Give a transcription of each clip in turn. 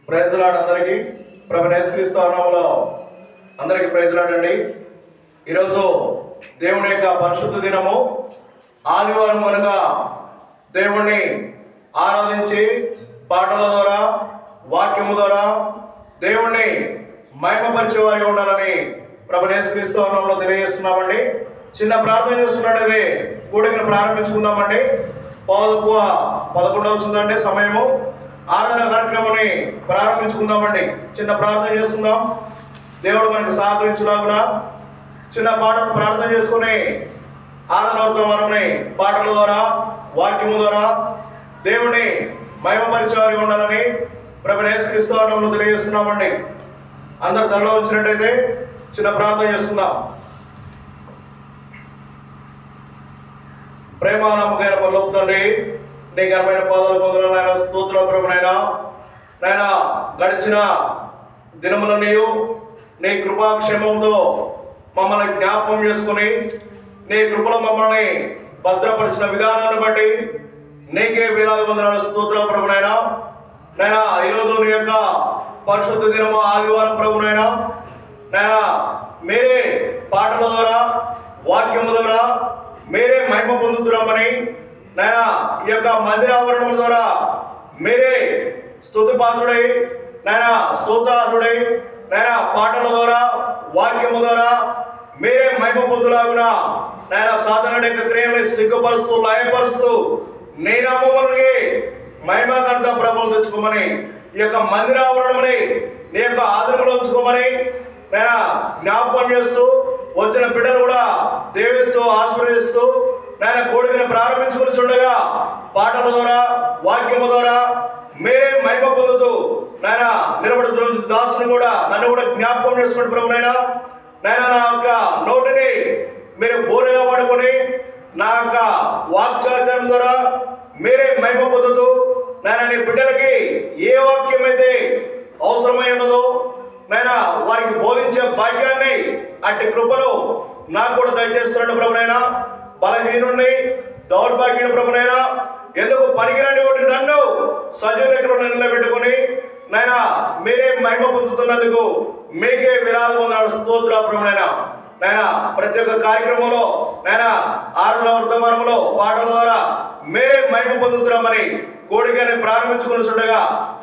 Praise lord అందరికీ. ప్రభువైన యేసుక్రీస్తు నామములో అందరికీ ప్రైజ్ లార్డ్ అండి. ఈరోజు దేవుని యొక్క పరిశుద్ధ దినము, ఆదివారం అనగా దేవుణ్ణి ఆరాధించి పాటల ద్వారా, వాక్యము ద్వారా దేవుణ్ణి మహిమపరిచే వారిగా ఉండాలని ప్రభువైన యేసుక్రీస్తు నామములో తెలియజేస్తున్నామండి. చిన్న ప్రార్థన చేస్తున్నట్టు కూడికను ప్రారంభించుకుందామండి. 11 అవుతుందండి సమయము. ఆరాధన కార్యక్రమాన్ని ప్రారంభించుకుందామండి. చిన్న ప్రార్థన చేస్తున్నాం. దేవుడు మనకు సహకరించులాగున చిన్న పాటలు ప్రార్థన చేసుకుని ఆరాధన మనల్ని పాటల ద్వారా, వాక్యము ద్వారా దేవుని మహిమపరిచే వారిగా ఉండాలని ప్రభువైన యేసుక్రీస్తు నామములో తెలియజేస్తున్నామండి. అందరు తలలో వచ్చినట్టయితే చిన్న ప్రార్థన చేసుకుందాం. ప్రేమ నమ్మకమైన పరలోక తండ్రి, నీ ఘనమైన పాదాలు పొందడం నాయన, స్తోత్ర ప్రభునైనా నాయన, గడిచిన దినముల నీ కృపాక్షేమంతో మమ్మల్ని జ్ఞాపకం చేసుకుని నీ కృపలో మమ్మల్ని భద్రపరిచిన విధానాన్ని బట్టి నీకే వేలాది వందనాలు, స్తోత్ర ప్రభునైనా నాయన. ఈరోజు నీ యొక్క పరిశుద్ధ దినము ఆదివారం ప్రభునైనా నాయన, మీరే పాటల ద్వారా, వాక్యము ద్వారా మీరే మహిమ పొందుతున్నామని నాయన, ఈ యొక్క మందిరావరణం ద్వారా మీరే స్తుతిపాత్రుడై నాయన, స్తోత్రార్హుడై నాయన, పాటల ద్వారా, వాక్యము ద్వారా మీరే మహిమ పొందులాగున నాయన, సాధన యొక్క క్రియల్ని సిగ్గుపరుస్తూ, లయపరుస్తూ నీ నామములకి మహిమ ఘనత ప్రభువులు తెచ్చుకోమని, ఈ యొక్క మందిరావరణమని నీ యొక్క ఆధీనంలో ఉంచుకోమని నాయన జ్ఞాపకం చేస్తూ, వచ్చిన బిడ్డలు కూడా దేవిస్తూ, ఆశీర్వదిస్తూ నాయన కోడికను ప్రారంభించుకుని చుండగా పాటల ద్వారా, వాక్యము ద్వారా మీరే మహిమ పొందుతూ నాయన నిలబడుతున్న దాసుని కూడా, నన్ను కూడా జ్ఞాపకం చేసుకుని ప్రభునైనా నాయన, నా యొక్క నోటిని మీరు బోరగా పడుకొని నా యొక్క వాక్చార్యం ద్వారా మీరే మహిమ పొందుతూ నాయన, నీ బిడ్డలకి ఏ వాక్యం అయితే అవసరమై ఉన్నదో నాయన వారికి బోధించే భాగ్యాన్ని, అట్టి కృపను నాకు కూడా దయచేస్తున్నాడు ప్రభునైనా. బలహీనుణ్ణి, దౌర్భాగ్యుని ప్రభునైనా, ఎందుకు పనికిరాని ఒకటి నన్ను సజీవ లెక్కలో నిలబెట్టుకుని నాయన మీరే మహిమ పొందుతున్నందుకు మీకే వేలాది వందనాలు, స్తోత్ర ప్రభునైనా నాయన. ప్రతి ఒక్క కార్యక్రమంలో నాయన, ఆరాధన వర్తమానంలో పాటల ద్వారా మీరే మహిమ పొందుతున్నామని కోడికని ప్రారంభించుకుని చూడగా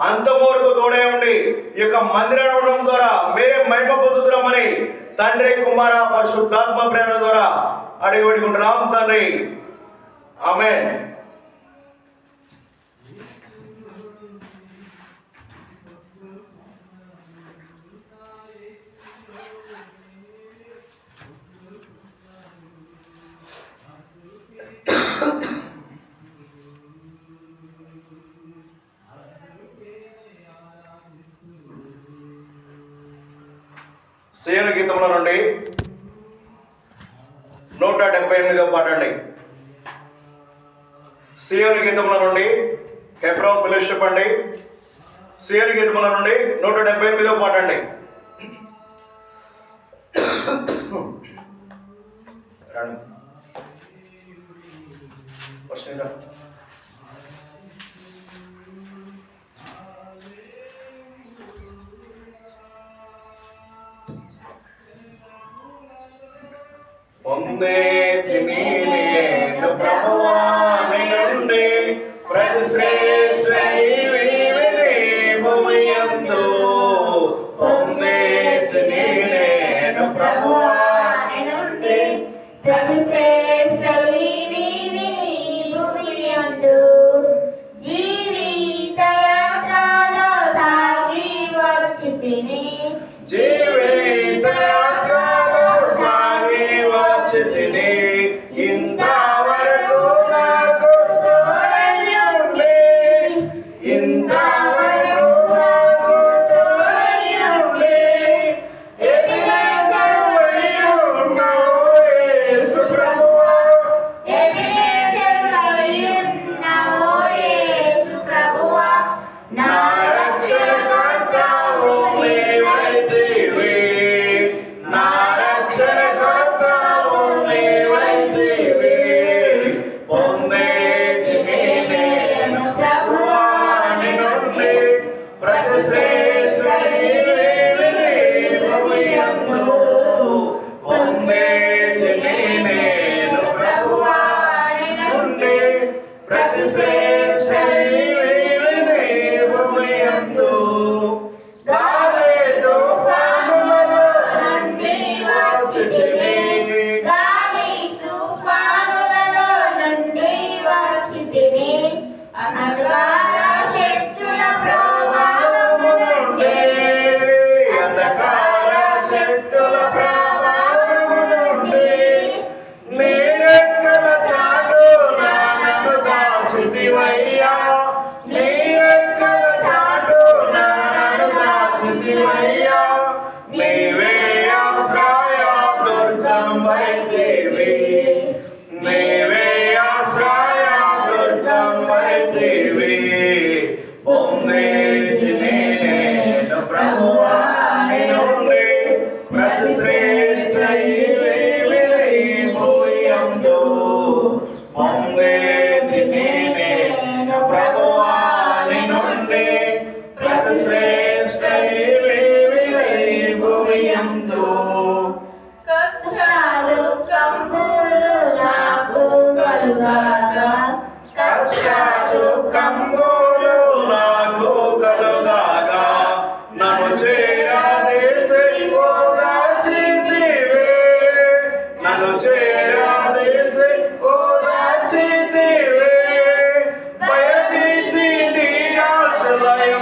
అంతము వరకు తోడే ఉండి ఈ యొక్క మందిరం ద్వారా మీరే మహిమ పొందుతున్నామని తండ్రి, కుమార, పరిశుద్ధాత్మ ప్రేరణ ద్వారా అడిగి పెట్టుకుంటున్నాం తండ్రి. ఆమేన్. సీయోను గీతముల నుండి 178వ పాట అండి. సీయోను గీతముల నుండి హెబ్రోన్ ఫెలోషిప్ అండి. సీయోను గీతముల నుండి 178వ పాట అండి. నేను ప్రభువా నీ నుండి ప్రతి శ్రేష్ఠ భూమియందు నేను ప్రభువా నీ నుండి ప్రతి శ్రేష్ఠ భూమియందు జీవిత యాత్రలో సాగి వచ్చితిని. జీవిత యాత్రలో సాగి వచ్చితిని. ఇంతవరకు నాకు తోడై ఉండి, ఇంతవరకు నాకు తోడై ఉండి ఎబినేజరువై ఉన్నావు యేసు ప్రభువా. ఎబినేజరువై ఉన్నావు యేసు ప్రభువా. నా రక్షణకర్తవు నీవైతివి, నా రక్షణకర్తవు నీవైతివి. పొందేది నేను ప్రభువా నీ నుండి ప్రతి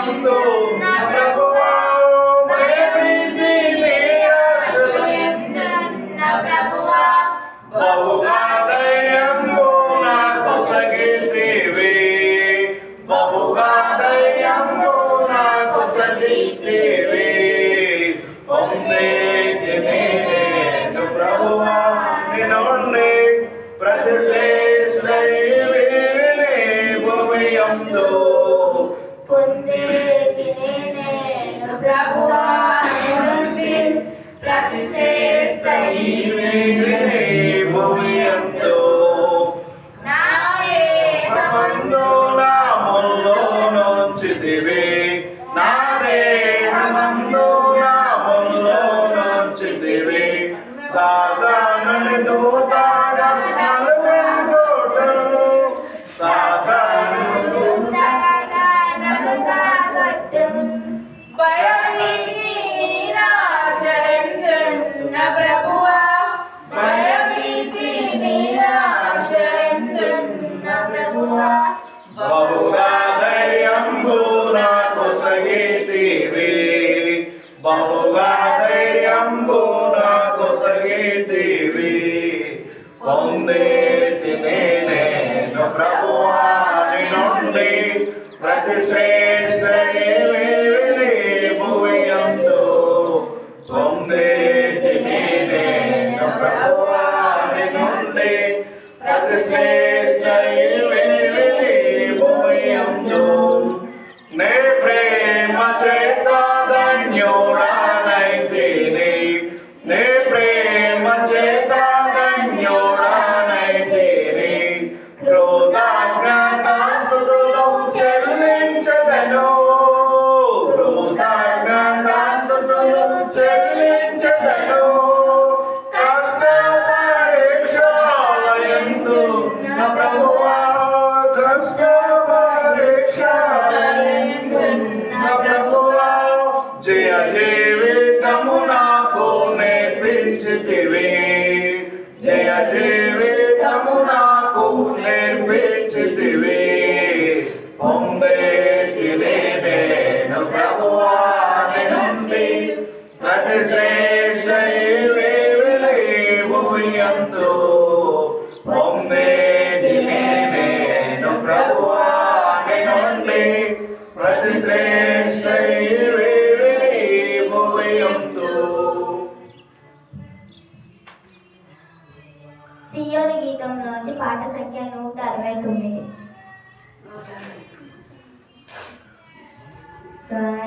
యందు నా ప్రభువా భయభీతి నిరాశలయందు నా ప్రభువా బహుగా దయము నాకు సగితివి బహుగా దయము నాకు సగితివి పొందేతిని నేను ప్రభువా నీ నుండి ప్రతి శ్రేష్ఠ ఈవిని భూమి యందు పొందేతిని నేను ప్రభువా నీ నుండి ప్రతి శ్రేష్ఠ ఈవిని భూమి యందు నా దేహమందు నా ముల్లో నొచ్చితివి నా దేహమందు నా ముల్లో నొచ్చితివి సాతానుని దూతగా నలుగొట్టను సాతానుని దూతగా నలుగగొట్టును. భయభీతి నిరాశలెందున్న ప్రభువా భయభీతి నిరాశలెందున్న ప్రభువా బహుగా ధైర్యంబు నాకు సగితివి బహుగా ధైర్యంబు నాకు సగితివి పొందేతిని నేను ప్రభువా నీ నుండి ప్రతి శ్రేష్ఠ ఈవిని భూమి యందు పొందేతిని నేను ప్రభువా నీ నుండి ప్రతి శ్రేష్ఠ ఈవిని భూమి యందు నే ప్రేమ చేత ధన్యుడనైతిని నే ప్రేమ చేత ధన్యుడనైతిని కృతజ్ఞతాస్తుతులు చెల్లించెదను కృతజ్ఞతాస్తుతులు చెల్లించెదను కష్ట పరీక్షలయందు నా ప్రభువా కష్ట పరీక్షలయందు నా ప్రభువా జయ జీవితము నాకు నేర్పించితివి జయ జీవితము నాకు నేర్పించితివి పొందేతిని నేను ప్రభువా నీ నుండి ప్రతి శ్రేష్ఠ ఈవిని భూమి యందు పొందేతిని నేను ప్రభువా నీ నుండి ప్రతి శ్రేష్ఠ ఈవిని భూమి యందు. సియోని గీతంలోని పాట సంఖ్య 169.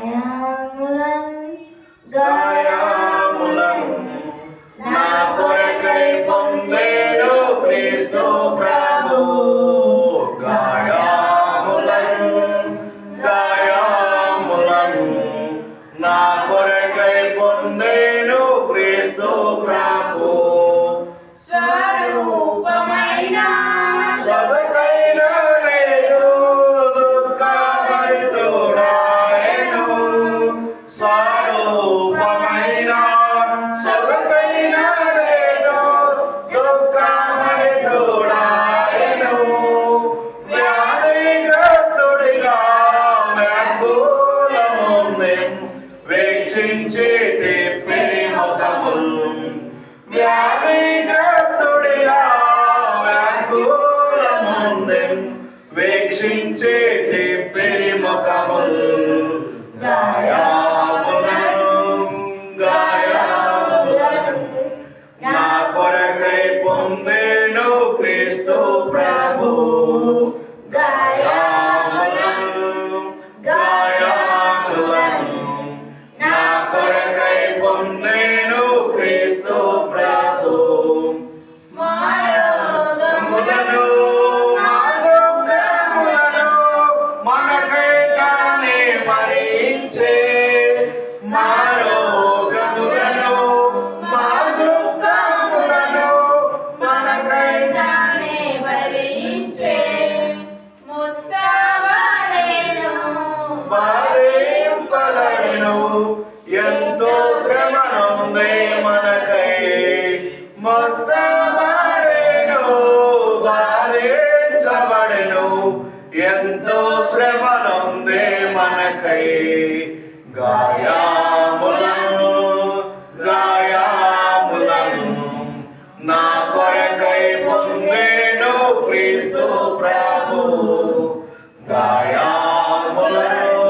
గాయములను గాయములను నా కొరకై పొందెను క్రీస్తు ప్రభు గాయములను గాయములను నా కొరకై పొందెను క్రీస్తు ప్రభు స్వరూపమైన సొగసైన లేదు దుఃఖభరితుడాయెను స్వరూపమైన సొగసైన లేదు దుఃఖభరితుడాయెను వ్యాధిగ్రస్తుడిగా వ్యాకులముంది వీక్షించి తిప్పిరి ముఖములు వ్యాధిగ్రస్తుడిగా వ్యాకులముంది వీక్షించి తిప్పిరి ముఖములు గాయములను గాయములను నా కొరకై పొందెను క్రీస్తు ప్రభు గాయములను గాయములను నా కొరకై పొందెను క్రీస్తు ప్రభు మారోగములను మా దుఃఖములను మనకై తానే భరించే మా రోగములను మా దుఃఖములను మనకై తానే భరించే ముత్తబడెను బాధింపబడెను ఎంతో శ్రమనుందే మనకై మొత్తబడెను బాధించబడెను ఎంతో శ్రమనుందే మనకై గాయములను నా కొరకై పొందెను క్రీస్తు ప్రభు. గాయములను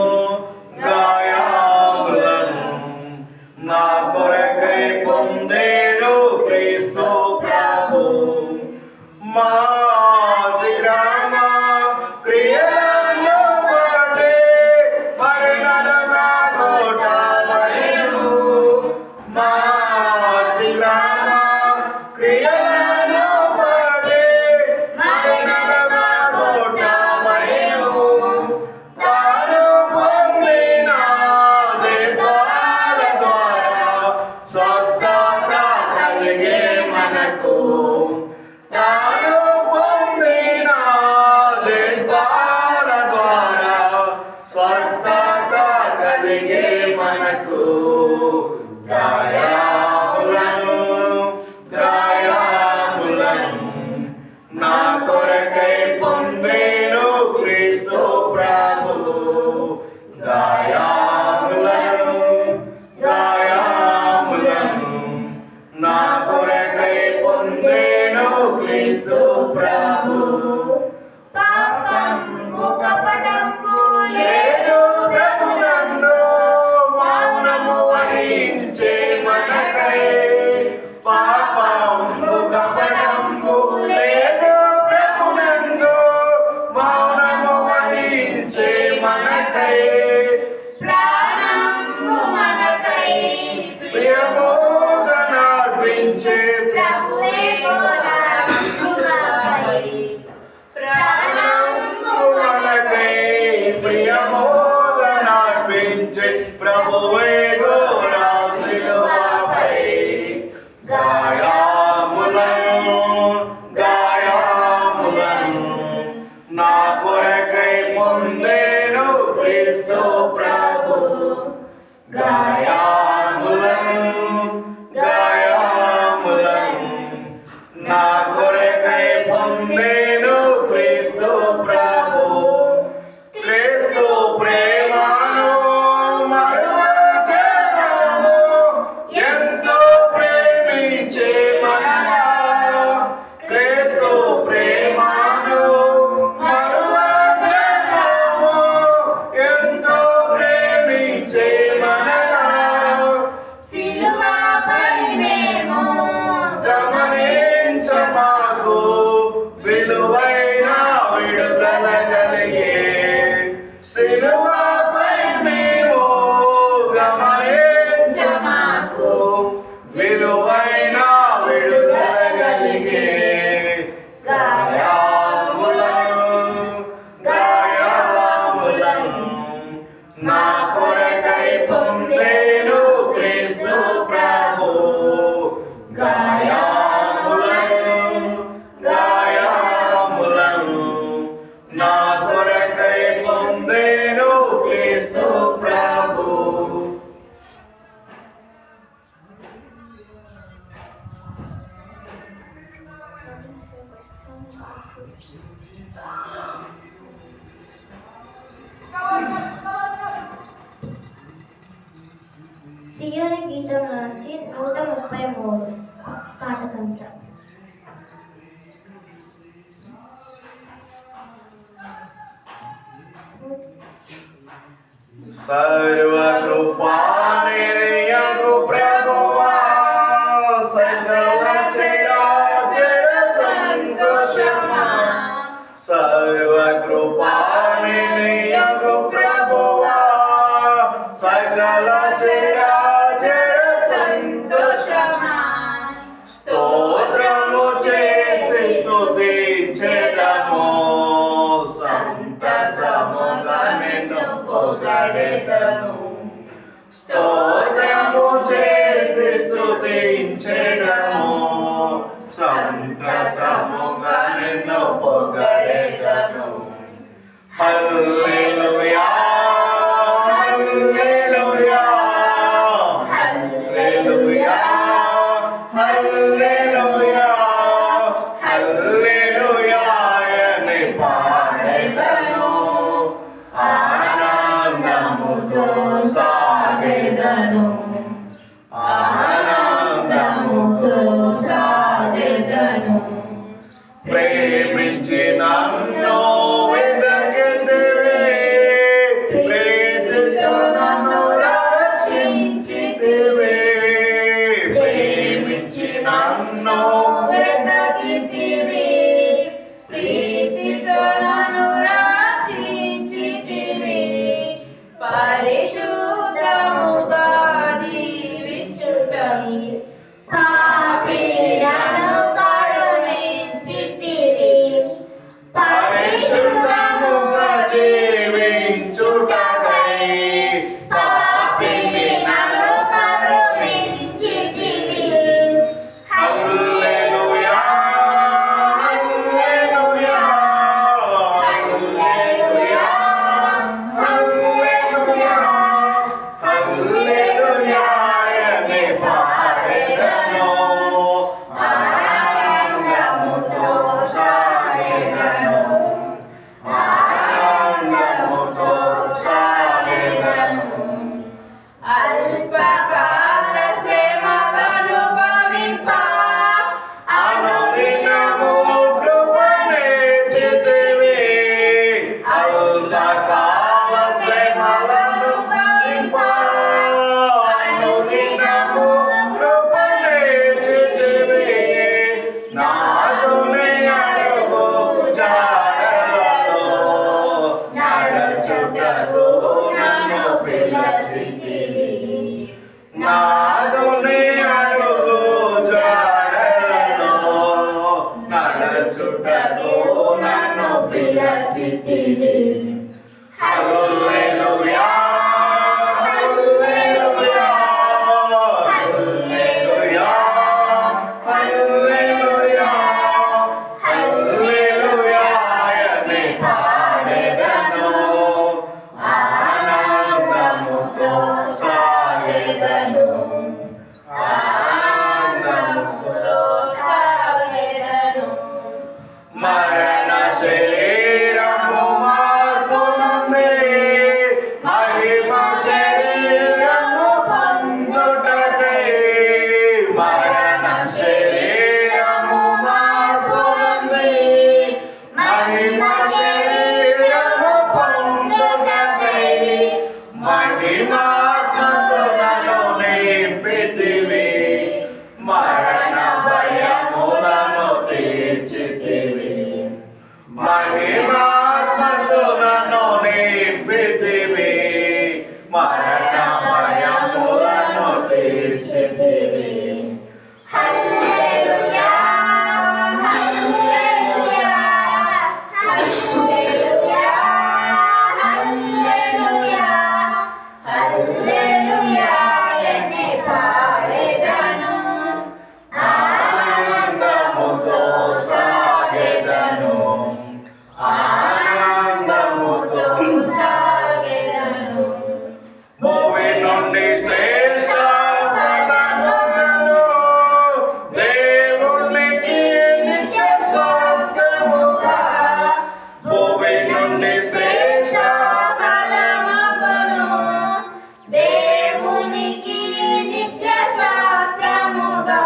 నా కొరకై పొందెను క్రీస్తు ప్రభు. మా విగ్రహమ క్రియలను బట్టి మరణముగా కొట్టబడెను. మా విగ్రహమ క్రియలను బట్టి మరణముగా కొట్టబడెను. తాను పొందిన దెబ్బల ద్వారా స్వస్థత కలిగే మనకు. తాను పొందిన దెబ్బల ద్వారా స్వస్థత కలిగే మనకు. గాయములను నా కొరకై పొందెను క్రీస్తు ప్రభు. గాయములను నా కొరకై పొందెను క్రీస్తు ప్రభు. పాపంబు కపటంబు లేదు ప్రభునందు మౌనము వహించే మనకై. పాపంబు కపటంబు లేదు ప్రభునందు మౌనము వహించే మనకై. ప్రాణంబు మనకై ప్రియముగా నడిపించే ప్రభువే గోరాసులపై. ప్రాణంబు మనకై ప్రియముగా నడిపించే ప్రభువే గోరా శిలువపై. గాయములను నా కొరకై పొందెను క్రీస్తు ప్రభు. గాయములను నా కొరకై పొందెను క్రీస్తు ప్రభు. క్రీస్తు ప్రేమను మరువజేయము ఎంతో ప్రేమించే మనలా. క్రీస్తు ప్రేమను మరువజేయము ఎంతో ప్రేమించే మనలా. సిలువపై మేము గమనించమాకు విలువైన విడుదల కలిగే. సిలువపై మేము గమనించమాకు విలువైన విడుదల కలిగే. గాయములను నా కొరకై పొందెను క్రీస్తు ప్రభు. గాయములను నా కొరకై పొందెను క్రీస్తు ప్రభు. సియోని గీతం నుంచి 133 పాట సంఖ్య. సర్వకృపానిధియగు ప్రభువా సకల చరాచర సంతోషమా. సర్వకృపానిధియగు ప్రభువా సకల చరాచర సంతోషమా. స్తోత్రము చేసి స్తుతించెదము సంతసముగా నిన్ను పొగడెదను. స్తోత్రము చేసి స్తుతించెదము సంతసముగా నిన్ను పొగడెదను. హల్లెలూయా హల్లెలూయా హల్లెలూయా హల్లెలూయా హల్లెలూయా అని పాడెదను. ఆనంద పిలచితివి నాదుని అడుగు జాడలలో నడుచుటకు నన్ను పిలచితివి హల్లెలూయా హల్లెలూయా హల్లెలూయా హల్లెలూయా హల్లెలూయా అని పాడెదను ఆనందముతో సాగెదను ఆనందముతో సాగెదను మరణ శరీరము మార్పునుంది మహిమ శరీరము పొందుటకై మరణ శరీరము మార్పునుంది మహిమ శరీరము పొందుటకై మహిమాత్మతో నన్ను నింపితివి మరణ భయములను తీర్చితివి మహిమాత్మతో నన్ను నింపితివి మరణ భయములను తీర్చితివి హల్లెలూయా హల్లెలూయా హల్లెలూయా హల్లెలూయా హల్లెలూయా అని పాడెదను ఆనందముతో సాగెదను ఆనందముతో సాగెదను భూమి నుండి శ్రేష్ఠ ఫలములను దేవునికి నిత్య స్వాస్థ్యముగా భూమి నుండి శ్రేష్ఠ ఫలములను దేవునికి నిత్య స్వాస్థ్యముగా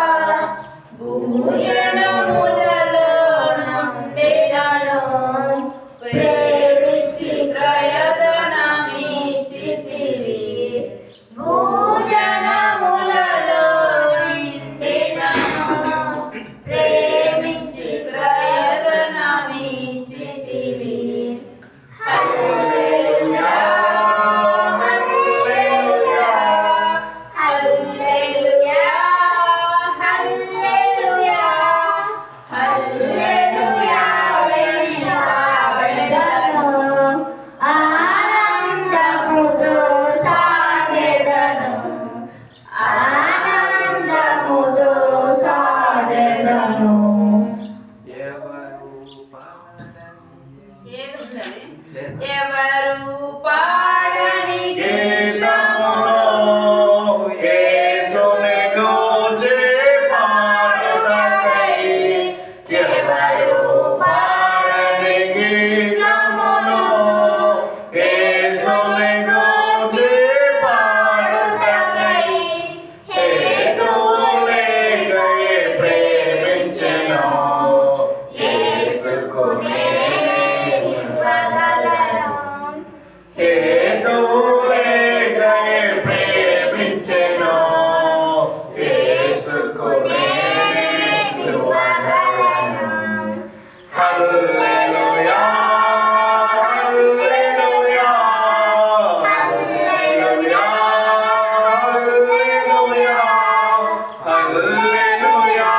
భూజనములలో నుండి నన్ను ప్రేమించి ప్రయోజనమిచ్చితివి భూజనములలో నుండి నన్ను ప్రేమించి ప్రయోజనమిచ్చితివి హల్లెలూయా హల్లెలూయా హల్లెలూయా హల్లెలూయా హల్లెలూయా అని పాడెదను ఆనందముతో సాగెదను ఆనందముతో సాగెదను ఎవరు పాడని గీతములో యేసుని గూర్చి పాడుటకై ఎవరు పాడని గీతములో యేసుని గూర్చి పాడుటకై హేతువులేకయే ప్రేమించెను యేసుకు నేనే ఇవ్వగలను హేతువులేకయే ప్రేమించెను యేసుకు నేనే ఇవ్వగలను హల్లెలూయా హల్లెలూయా హల్లెలూయా హల్లెలూయా హల్లెలూయా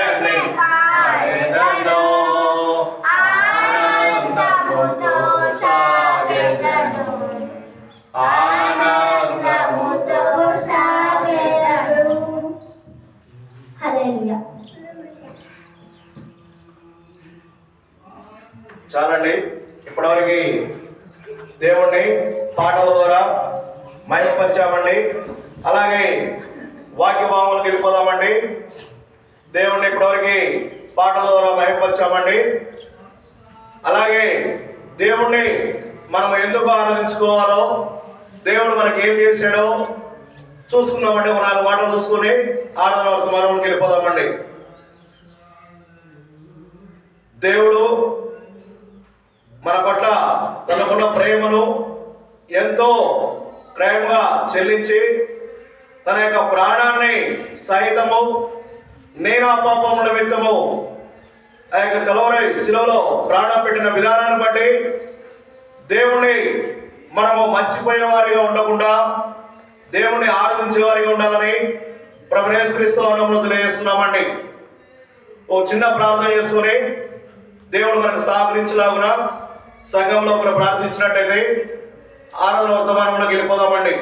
అని పాడెదను ఆనందముతో సాగెదను ఆనందముతో సాగెదను. హల్లెలూయా. చాలండి. ఇప్పటివరకు దేవుణ్ణి పాటల ద్వారా మహిమపరిచామండి. అలాగే వాక్య భావనలకు వెళ్ళిపోదామండి. దేవుణ్ణి ఇప్పటివరకు పాటల ద్వారా మహిమపరిచామండి. అలాగే దేవుణ్ణి మనం ఎందుకు ఆరాధించుకోవాలో, దేవుడు మనకి ఏం చేశాడో చూసుకుందామండి. ఒక 4 మాటలు చూసుకుని ఆరాధన వర్తమానంలోకి వెళ్ళిపోదామండి. దేవుడు మన పట్ల తనకున్న ప్రేమను ఎంతో ప్రేమగా చెల్లించి తన యొక్క ప్రాణాన్ని సహితము నేను పాపముల నిమిత్తము ఆ యొక్క కల్వరి శిలువలో ప్రాణం పెట్టిన విధానాన్ని బట్టి దేవుణ్ణి మనము మర్చిపోయిన వారిగా ఉండకుండా దేవుణ్ణి ఆరాధించే వారిగా ఉండాలని ప్రభు యేసుక్రీస్తు నామములో తెలియజేస్తున్నామండి. ఓ చిన్న ప్రార్థన చేసుకుని దేవుడు మనకు సహకరించలాగున సంఘంలో ఒకరు ప్రార్థించినట్టయితే ఆరాధన వర్తమానంలోకి వెళ్ళిపోదామండి.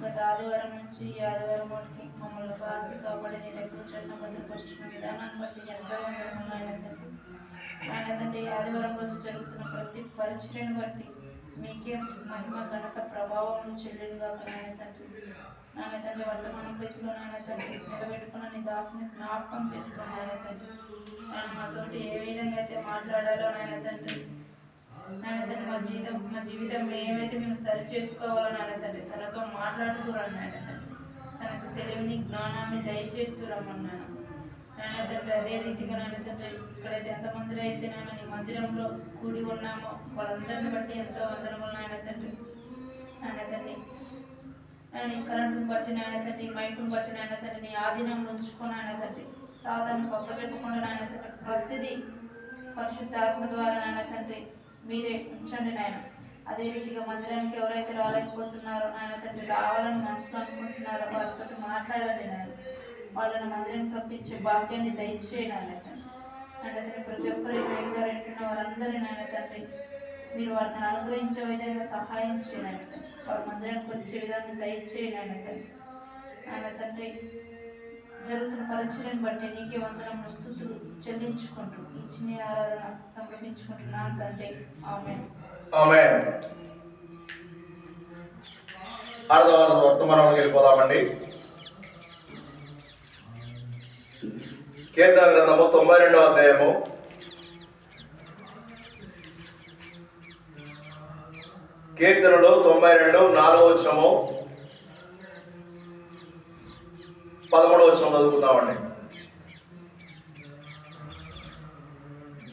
గత ఆదివారం నుంచి ఈ ఆదివారం వరకు మమ్మల్ని కాచి కాబట్టి నీ దగ్గర చట్టం భద్రపరిచిన విధానాన్ని బట్టి ఎంతో వందనములు ఆయన తండ్రి. ఆదివారం రోజు జరుగుతున్న ప్రతి పరిచర్యను బట్టి మీకే మహిమ ఘనత ప్రభావం చెల్లెలుగా నాయన తండ్రి. నాయన తండ్రి వర్తమాన ప్రీతిలో నాయన తండ్రి నిలబెట్టుకున్న నీ దాసుని జ్ఞాపకం చేసుకుని నాయన తండ్రి ఆయన మాతోటి ఏ విధంగా అయితే మాట్లాడాలో నాయన తండ్రి మా జీవితంలో ఏమైతే మేము సరి చేసుకోవాలో నాయన తండ్రి తనతో మాట్లాడుతురని నాయన తండ్రి తనకు తెలివిని జ్ఞానాన్ని దయచేస్తూ రమ్మన్నాను నాయన తండ్రి. అదే రీతిగా నాయన తండ్రి ఇక్కడైతే ఎంతమంది అయితే నాయన నీ మందిరంలో కూడి ఉన్నామో వాళ్ళందరిని బట్టి ఎంతో వందనములు నాయన తండ్రి. నాయన తండ్రి ఆయన కరెంటును బట్టి నాయన తండ్రి మైకును బట్టి నాయన తండ్రి నీ ఆధీనంలో ఉంచుకుని నాయన తండ్రి సాధారణ పప్పచెప్పకుండా నాయన తండ్రి ప్రతిదీ పరిశుద్ధాత్మ ద్వారా నాయన తండ్రి మీరే ఉంచండి నాయన. అదే రీతిగా మందిరానికి ఎవరైతే రాలేకపోతున్నారో నాయన తండ్రి రావాలని మనసులో అనుకుంటున్నారో వారితో మాట్లాడాలి నాయన. వాళ్ళని మందిరాన్ని పంపించే భాగ్యాన్ని దయచేయండి నాయన తండ్రి. నాయన తండ్రి ప్రతి ఒక్కరి నాయకుగా వింటున్న వారందరి నాయన తండ్రి మీరు వారిని అనుగ్రహించే విధంగా సహాయం చేయండి నాయన తండ్రి. వారి మందిరానికి వచ్చే విధాన్ని దయచేయండి నాయన తండ్రి. నాయన తండ్రి జరుగుతున్న పరిచర్యను బట్టి నీకే వందనములు స్తుతులు చెల్లించుకుంటూ ఈ చిన్న ఆరాధన సమర్పించుకుంటున్నాను తండ్రి. ఆమేన్. ఆమేన్. ఆరాధన వర్తమానంలోకి వెళ్ళిపోదామండి. కీర్తన గ్రంథము 92వ అధ్యాయము కీర్తనలు 92 4వ వచనము 13వ వచనం చదువుకుందామండి.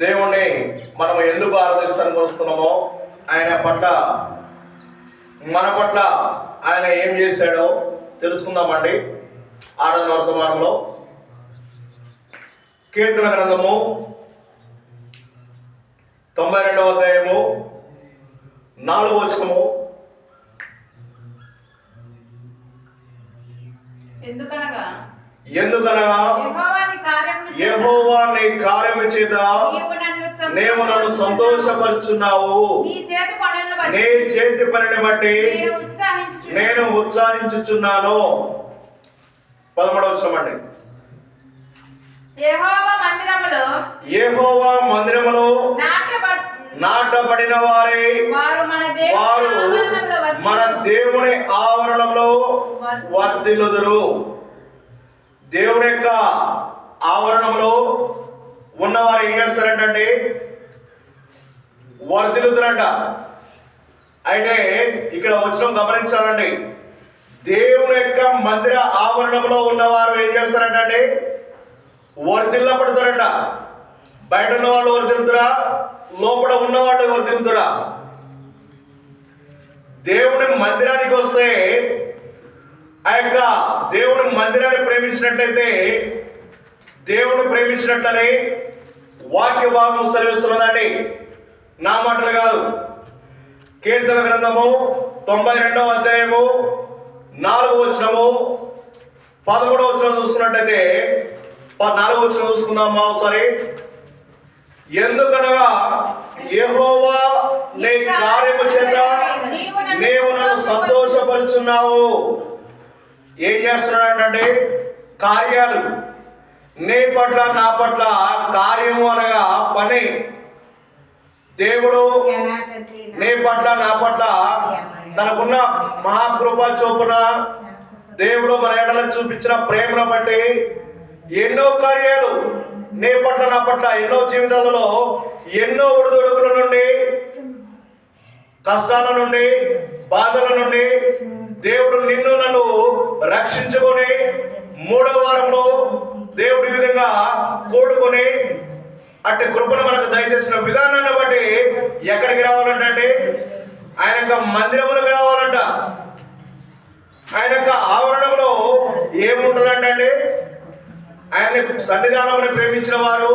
దేవుణ్ణి మనం ఎందుకు ఆరాధిస్తానికి వస్తున్నామో ఆయన పట్ల మన పట్ల ఆయన ఏం చేశాడో తెలుసుకుందామండి. ఆరాధన వర్తమానంలో కీర్తన గ్రంథము 92వ అధ్యాయము 4వ వచనము ఎందుకనగా యెహోవా నీ కార్యము చేత నీవు నన్ను సంతోషపరుచున్నావు. నీ చేతి పనిని బట్టి నేను ఉత్సాహించుచున్నాను. 13వ వచనం అండి. యెహోవా మందిరములో నాటబడిన వారే వారు మన దేవుని ఆవరణంలో వర్ధిల్లుదురు. దేవుని యొక్క ఆవరణంలో ఉన్నవారు ఏం చేస్తారంటే వర్ధిల్లుతారంట. అయితే ఇక్కడ వచ్చిన గమనించాలండి. దేవుని యొక్క మందిర ఆవరణంలో ఉన్నవారు ఏం చేస్తారంటే వర్ధిల్లపడతారంట. బయట ఉన్న వాళ్ళు వర్ధిల్లుతారా, లోపల ఉన్నవాళ్ళు వర్ధిల్లుతారా? దేవుని మందిరానికి వస్తే ఆ యొక్క దేవుని మందిరాన్ని ప్రేమించినట్లయితే దేవుని ప్రేమించినట్లని వాక్య భాగం సెలవిస్తున్నదండి. నా మాటలు కాదు. కీర్తన గ్రంథము 92వ అధ్యాయము 4వ వచనము 13వ వచనం చూసుకున్నట్లయితే 4వ వచనం చూసుకుందామా ఒకసారి. ఎందుకనగా యెహోవా నీ కార్యము చేత నీవు నన్ను సంతోషపరుచున్నావు. ఏం చేస్తున్నాడంటే కార్యాలు నీ పట్ల నా పట్ల కార్యము అనగా పని. దేవుడు నీ పట్ల నా పట్ల తనకున్న మహాకృప చొప్పున దేవుడు మన ఎడల చూపించిన ప్రేమను బట్టి ఎన్నో కార్యాలు నీ పట్ల నా పట్ల ఎన్నో జీవితాలలో ఎన్నో ఒడిదుడుకుల నుండి కష్టాల నుండి బాధల నుండి దేవుడు నిన్ను నన్ను రక్షించుకొని 3వ వారంలో దేవుడి విధంగా కూడుకొని అట్టి కృపను మనకు దయచేసిన విధానాన్ని బట్టి ఎక్కడికి రావాలంటే ఆయన యొక్క మందిరములకు రావాలంట. ఆయన యొక్క ఆవరణంలో ఏముంటుందంటే ఆయన సన్నిధానం ప్రేమించిన వారు,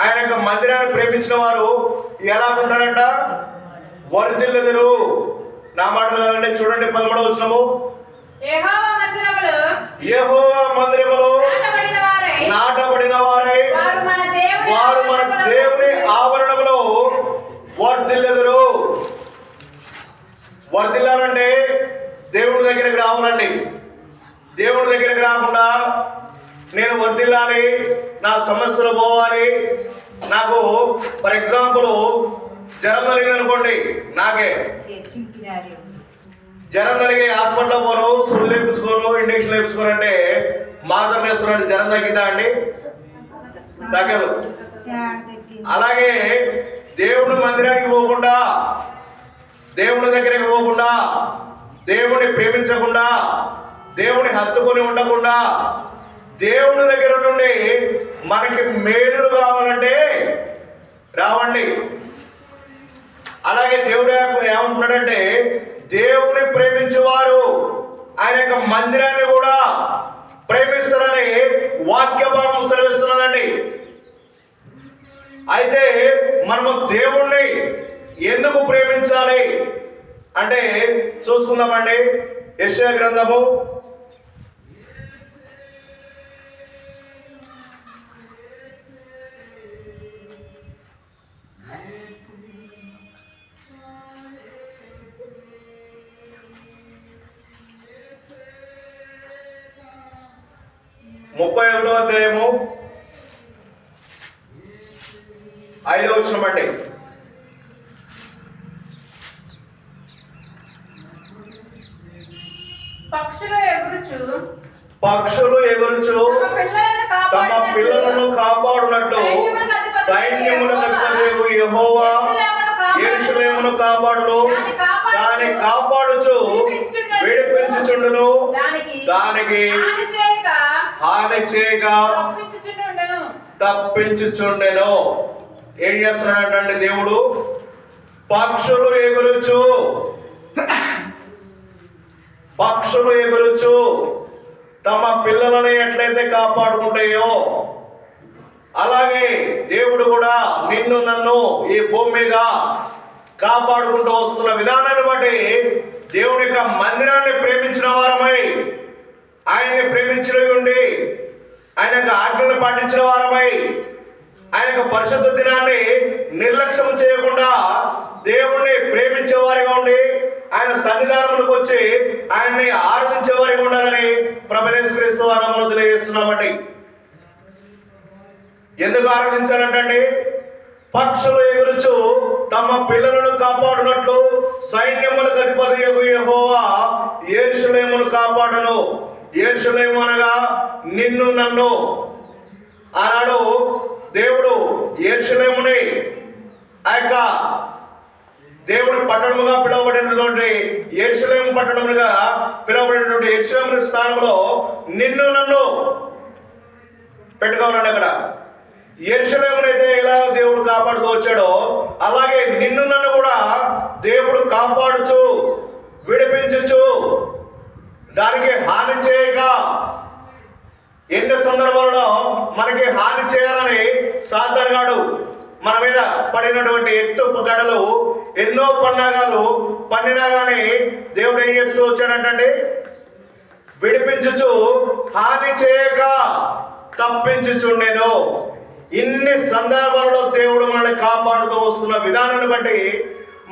ఆయన యొక్క మందిరాన్ని ప్రేమించిన వారు ఎలా ఉంటారంట? వర్ధిల్లుదురు. నా మాటలు కాదండి, చూడండి 13వ వచనము. యెహోవా మందిరములో నాటబడిన వారై వారు మన దేవుని ఆవరణంలో వర్ధిల్లుదురు. వర్ధిల్లాలంటే దేవుడి దగ్గరికి రావాలండి. దేవుడి దగ్గరికి రాకుండా నేను వర్ధిల్లాలి, నా సమస్యలు పోవాలి, నాకు ఫర్ ఎగ్జాంపుల్ జ్వరం కలిగింది అనుకోండి, నాకే జ్వరం కలిగి హాస్పిటల్లో పోను, సుడులు వేయించుకోను, ఇంజక్షన్ వేయించుకోను అంటే మాత్రం వేసుకున్నాడు, జ్వరం తగ్గిందా అండి? తగ్గదు. అలాగే దేవుడి మందిరానికి పోకుండా, దేవుడి దగ్గరికి పోకుండా, దేవుని ప్రేమించకుండా, దేవుని హత్తుకొని ఉండకుండా, దేవుని దగ్గర నుండి మనకి మేలులు కావాలంటే రావండి. అలాగే దేవుడు ఏమంటున్నాడంటే దేవుని ప్రేమించేవారు ఆయన యొక్క మందిరాన్ని కూడా ప్రేమిస్తారని వాక్య భాగం సెలవిస్తున్నాడండి. అయితే మనము దేవుణ్ణి ఎందుకు ప్రేమించాలి అంటే చూసుకుందామండి. యెషయా గ్రంథము 31వ అధ్యాయము 5వ వచనం అండి. పక్షులు ఎగురుచు తమ పిల్లలను కాపాడునట్లు సైన్యములకు అధిపతియగు యెహోవా యెరూషలేమును కాపాడును, దాన్ని కాపాడుచు విడిపించుచుండును, దానికి హాని చేయక తప్పించుచుండెను. ఏం చేస్తున్నాడంటే దేవుడు పక్షులు ఎగురుచు తమ పిల్లలని ఎట్లయితే కాపాడుకుంటాయో అలాగే దేవుడు కూడా నిన్ను నన్ను ఈ భూమి మీద కాపాడుకుంటూ వస్తున్న విధానాన్ని బట్టి దేవుని యొక్క మందిరాన్ని ప్రేమించిన వారమై, ఆయన్ని ప్రేమించిన ఉండి, ఆయన యొక్క ఆజ్ఞలు పాటించిన వారమై, ఆయన యొక్క పరిశుద్ధ దినాన్ని నిర్లక్ష్యం చేయకుండా దేవుణ్ణి ప్రేమించే వారిగా ఉండి ఆయన సన్నిధానములకు వచ్చి ఆయన్ని ఆరాధించే వారిగా ఉండాలని ప్రభువైన యేసుక్రీస్తు నామములో తెలియజేస్తున్నామండి. ఎందుకు ఆరాధించాలంటే పక్షులు ఎగురుచు తమ పిల్లలను కాపాడునట్లు సైన్యములకు అధిపతియగు యెహోవా యెరూషలేమును కాపాడును. యెరూషలేము అనగా నిన్ను నన్ను. ఆనాడు దేవుడు యెరూషలేముని ఆ యొక్క దేవుని పట్టణముగా పిలువబడినటువంటి యెరూషలేము పట్టణముగా పిలువబడినటువంటి యెరూషలేము స్థానంలో నిన్ను నన్ను పెట్టుకోవాలండి. అక్కడ యెరూషలేమునైతే ఎలా దేవుడు కాపాడుతూ వచ్చాడో అలాగే నిన్ను నన్ను కూడా దేవుడు కాపాడుచు విడిపించుచు దానికి హాని చేయక, ఎన్ని సందర్భాలలో మనకి హాని చేయాలని సాతానుగాడు మన మీద పడినటువంటి ఎత్తు గడలు ఎన్నో పన్నాగాలు పన్నినా కానీ దేవుడు ఏం చేస్తూ వచ్చాడంటే విడిపించుచు హాని చేయక తప్పించుచుండెను. ఇన్ని సందర్భాలలో దేవుడు మనల్ని కాపాడుతూ వస్తున్న విధానాన్ని బట్టి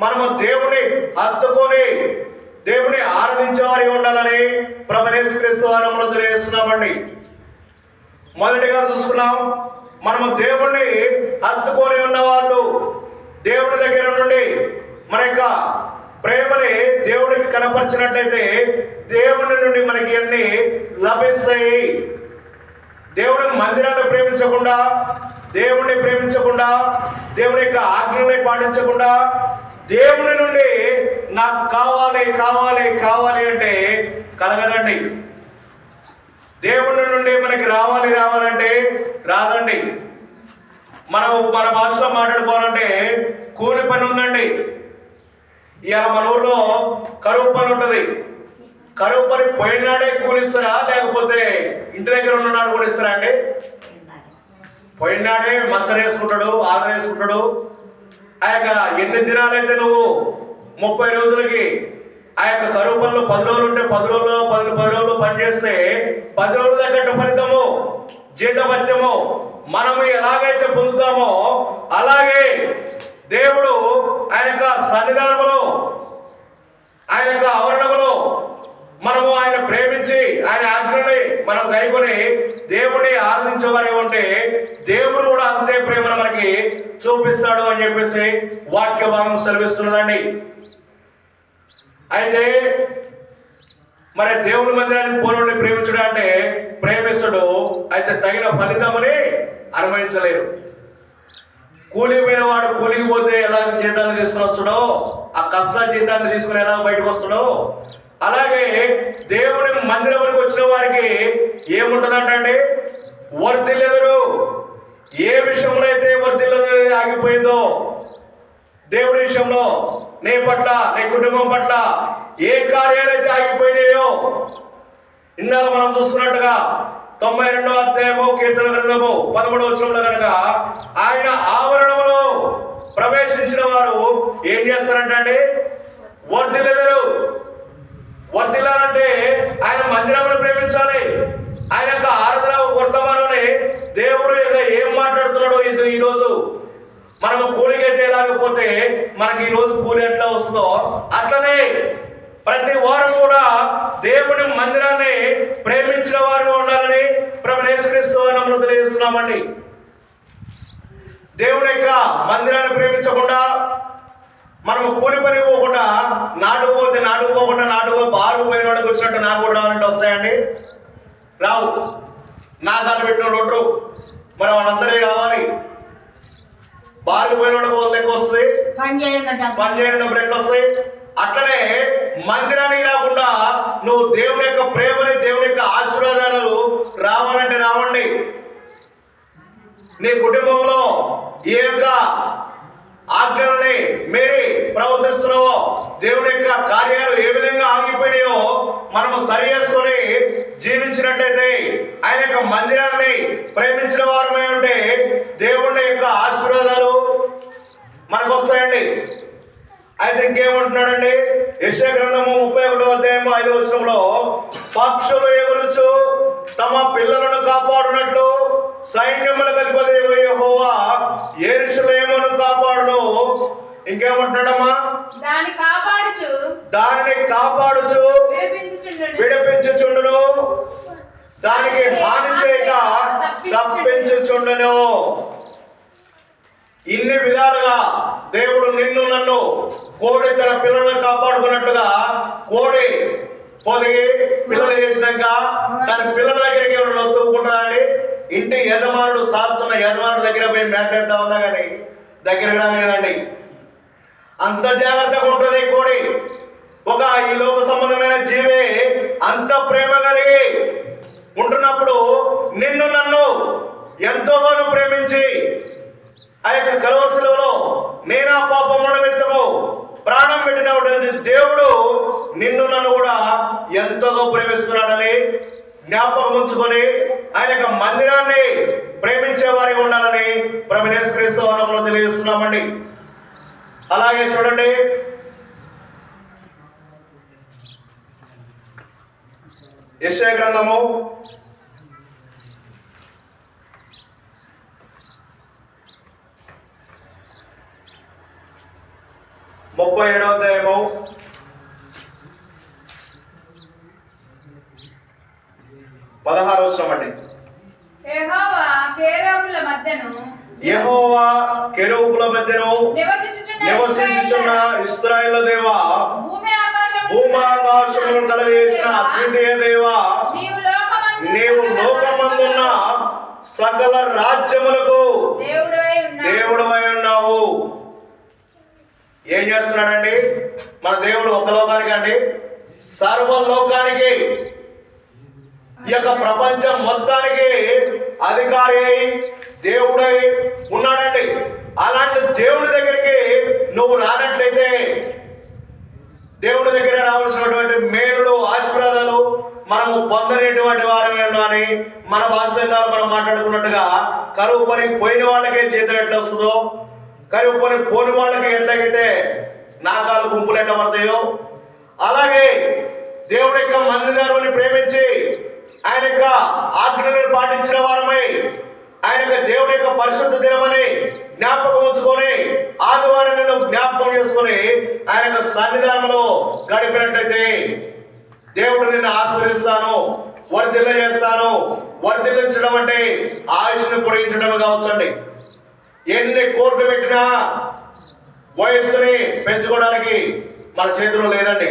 మనము దేవుని హత్తుకొని దేవుని ఆరాధించే వారిగా ఉండాలని ప్రభువైన యేసుక్రీస్తు నామములో తెలియజేస్తున్నామండి. మొదటిగా చూసుకున్నాం, మనము దేవుణ్ణి హత్తుకొని ఉన్న వాళ్ళు దేవుని దగ్గర నుండి మన యొక్క ప్రేమని దేవుడికి కనపరిచినట్లయితే దేవుని నుండి మనకి అన్ని లభిస్తాయి. దేవుని మందిరాన్ని ప్రేమించకుండా, దేవుణ్ణి ప్రేమించకుండా, దేవుని యొక్క ఆజ్ఞల్ని పాటించకుండా దేవుని నుండి నాకు కావాలి కావాలి కావాలి అంటే కలగదండి. దేవుని నుండి మనకి రావాలి రావాలంటే రాదండి. మనం మన భాషలో మాట్లాడుకోవాలంటే కూలి పని ఉందండి. ఇవాళ మన ఊర్లో కరువు పని ఉంటుంది. కరువు పని పోయినాడే కూలిస్తారా, లేకపోతే ఇంటి దగ్గర ఉన్ననాడు కూడా ఇస్తారా అండి? పోయినాడే మంచం వేసుకుంటాడు, ఆదర వేసుకుంటాడు. ఆ యొక్క ఎన్ని దినాలైతే నువ్వు 30 రోజులకి ఆ యొక్క కరువు పనులు 10 రోజులు ఉంటే 10 రోజులు 10 రోజులు పని చేస్తే 10 రోజుల తగ్గట్టు ఫలితము, జీతభత్యము మనము ఎలాగైతే పొందుతామో అలాగే దేవుడు ఆయన యొక్క సన్నిధానములో, ఆయన యొక్క ఆవరణములో మనము ఆయన ప్రేమించి ఆయన ఆజ్ఞని మనం గైకొని దేవుని ఆరాధించేవారే ఉంటే దేవుడు కూడా అంతే ప్రేమను మనకి చూపిస్తాడు అని చెప్పేసి వాక్య భాగం సెలవిస్తున్నదండి. అయితే మరి దేవుని మందిరానికి పోనోడిని ప్రేమించడం అంటే ప్రేమిస్తుడు, అయితే తగిన ఫలితమని అనుభవించలేరు. కూలికి పోయిన వాడు కూలికి పోతే ఎలా జీతాన్ని తీసుకుని వస్తాడో, ఆ కష్ట జీతాన్ని తీసుకుని ఎలా బయటకు వస్తాడో, అలాగే దేవుని మందిరానికి వచ్చిన వారికి ఏముంటదంటే వర్ధిల్లెదరు. ఏ విషయంలో అయితే వర్ధిల్లెదరు ఆగిపోయిందో, దేవుడి విషయంలో, నీ పట్ల, నీ కుటుంబం పట్ల ఏ కార్యాలైతే ఆగిపోయినాయో, ఇందాక మనం చూస్తున్నట్టుగా 92వ అధ్యాయము కీర్తన గ్రంథము 13వ వచనంలో కనుక ఆయన ఆవరణములో ప్రవేశించిన వారు ఏం చేస్తారంటే వర్ధిల్లెదరు. వర్ధిల్లాలంటే ఆయన మందిరమును ప్రేమించాలి. ఆయన యొక్క ఆరాధన వర్తమానాన్ని దేవుడు ఏం మాట్లాడుతున్నాడో ఈ రోజు మనము కూలికైతే లేకపోతే మనకి ఈ రోజు కూలి ఎట్లా వస్తుందో అట్లనే ప్రతి వారు కూడా దేవుని మందిరాన్ని ప్రేమించిన వారు ఉండాలని ప్రభువు యేసుక్రీస్తు నామములో తెలియజేస్తున్నామండి. దేవుని యొక్క మందిరాన్ని ప్రేమించకుండా మనము కూలి పని పోకుండా నాటుకుపోకుండా బారు పోయిన వాడికి వచ్చినట్టు నాకు కూడా రావాలంటే వస్తాయండి? రావు. నా దాన్ని పెట్టిన రోడ్డు మరి వాళ్ళందరికీ రావాలి. బారు పోయిన వాడికి లెక్క వస్తుంది, పని చేయడం డబ్బులు ఎట్లా వస్తాయి? అట్లనే మందిరానికి రాకుండా నువ్వు దేవుని యొక్క ప్రేమని, దేవుని యొక్క ఆశీర్వాదాలు రావాలంటే రావండి. నీ కుటుంబంలో ఈ యొక్క ఆజ్ఞలని మీరి ప్రవర్తిస్తున్నావో, దేవుని యొక్క కార్యాలు ఏ విధంగా ఆగిపోయినాయో మనము సరి చేసుకొని జీవించినట్లయితే, ఆయన యొక్క మందిరాన్ని ప్రేమించిన వారమే ఉంటే దేవుని యొక్క ఆశీర్వాదాలు మనకు వస్తాయండి. అయితే ఇంకేమంటున్నాడండి? యెషయా గ్రంథము 31వ అధ్యాయము 5వ వచనంలో పక్షులు ఎగురుచు తమ పిల్లలను కాపాడునట్లు సైన్యములకు అధిపతి యెహోవా యెరూషలేమును కాపాడును. ఇంకేమంటున్నాడమ్మా? దానిని కాపాడుచు విడిపించుచుండును, దానికి హాని చేయక తప్పించుచుండును. ఇన్ని విధాలుగా దేవుడు నిన్ను నన్ను కోడి తన పిల్లలను కాపాడుకున్నట్లుగా, కోడి పొదిగి పిల్లలు చేసినాక తన పిల్లల దగ్గరికి ఎవరు వస్తుంటుందా అండి? ఇంటి యజమానుడు సాగుతున్న యజమానుడు దగ్గర పోయి మేత ఉన్నా కానీ దగ్గర రాలేదండి. అంత జాగ్రత్తగా ఉంటుంది కోడి. ఒక ఈ లోక సంబంధమైన జీవే అంత ప్రేమ కలిగి ఉంటున్నప్పుడు నిన్ను నన్ను ఎంతోగానో ప్రేమించి ఆ యొక్క కలువరి శిలువలో నేనా పాపముల నిమిత్తము ప్రాణం పెట్టినటువంటి దేవుడు నిన్ను నన్ను కూడా ఎంతగా ప్రేమిస్తున్నాడని జ్ఞాపకం ఉంచుకొని ఆయన యొక్క మందిరాన్ని ప్రేమించే వారి ఉండాలని ప్రభువు యేసుక్రీస్తు నామములో తెలియజేస్తున్నామండి. అలాగే చూడండి, యెషయా గ్రంథము 37వ అధ్యాయము 16వ వచనం అండి. యెహోవా కెరూబుల మధ్యను నివసించుచున్న ఇశ్రాయేలు దేవా, భూమాకాశములను కలగజేసిన అద్వితీయ దేవా, నీవు లోకమందున్న సకల రాజ్యములకు దేవుడవై ఉన్నావు. ఏం చేస్తున్నాడండి మన దేవుడు? ఒక లోకానికి అండి, సర్వలోకానికి, ఈ యొక్క ప్రపంచం మొత్తానికి అధికారి అయి దేవుడై ఉన్నాడండి. అలాంటి దేవుడి దగ్గరికి నువ్వు రానట్లయితే దేవుడి దగ్గర రావాల్సినటువంటి మేలులు ఆశీర్వాదాలు మనము పొందనేటువంటి వారమే అని మన భాషలో మనం మాట్లాడుకున్నట్టుగా కరువు పని పోయిన వాళ్ళకే జీతం ఎట్లా వస్తుందో, కరువు పని పోని వాళ్ళకి ఎట్లాగైతే నాకాలు గుంపులు ఎట్లా పడతాయో, అలాగే దేవుడి యొక్క మందిరాన్ని ప్రేమించి ఆయన యొక్క ఆజ్ఞలను పాటించిన వారమై ఆయన యొక్క దేవుడి యొక్క పరిశుద్ధ దినమని జ్ఞాపకం ఉంచుకొని ఆదివారం జ్ఞాపకం చేసుకొని ఆయన యొక్క సన్నిధానంలో గడిపినట్లయితే దేవుడు నిన్ను ఆశీర్వదిస్తాను, వర్ధిల్ల చేస్తాను. వర్ధిల్లించడం అంటే ఆయుష్ని పొడిగించడం కావచ్చండి. ఎన్ని కోట్లు పెట్టినా వయస్సుని పెంచుకోవడానికి మన చేతిలో లేదండి.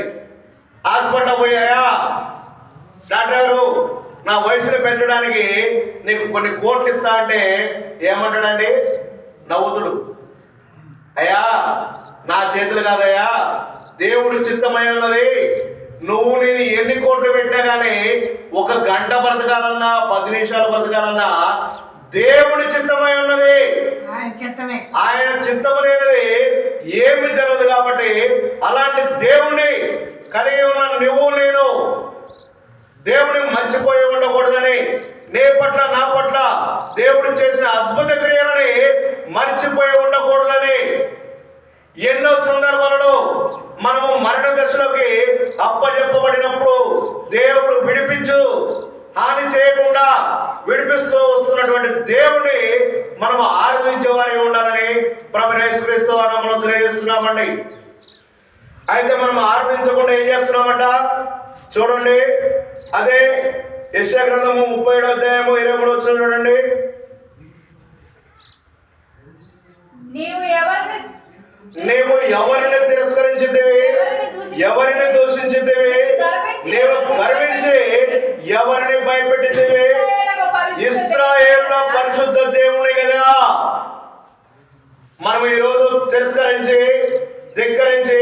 హాస్పిటల్ పోయాయా డాక్టర్ గారు నా వయసుని పెంచడానికి నీకు కొన్ని కోట్లు ఇస్తా అంటే ఏమంటాడండి? నవ్వుతుడు. అయ్యా నా చేతులు కాదయ్యా, దేవుడి చిత్తమై ఉన్నది. నువ్వు నేను ఎన్ని కోట్లు పెట్టా కానీ ఒక గంట బ్రతకాలన్నా 10 నిమిషాలు బ్రతకాలన్నా దేవుడి చిత్తమై ఉన్నది. ఆయన చిత్తము లేనిది ఏమి జరగదు. కాబట్టి అలాంటి దేవుణ్ణి కలిగి ఉన్న నువ్వు నేను దేవుని మర్చిపోయి ఉండకూడదని, నీ పట్ల నా పట్ల దేవుడు చేసిన అద్భుత క్రియలని మర్చిపోయి ఉండకూడదని ఎన్నో సందర్భాలలో మనము మరణ దశలోకి అప్పచెప్పబడినప్పుడు దేవుడు విడిపించు హాని చేయకుండా విడిపిస్తూ వస్తున్నటువంటి దేవుని మనము ఆరాధించే వారి ఉండాలని ప్రభువైన యేసుక్రీస్తు నామములో తెలియజేస్తున్నామండి. అయితే మనం ఆరాధించకుండా ఏం చేస్తున్నామంట చూడండి. అదే యెషయా గ్రంథము 37వ అధ్యాయము 23వ వచనం చూడండి. నీవు ఎవరిని తిరస్కరించితివి, ఎవరిని దూషించితివి, నీవు గర్వించి ఎవరిని భయపెట్టితివి? ఇశ్రాయేలు పరిశుద్ధ దేవుని కదా. మనం ఈరోజు తిరస్కరించి ధిక్కరించి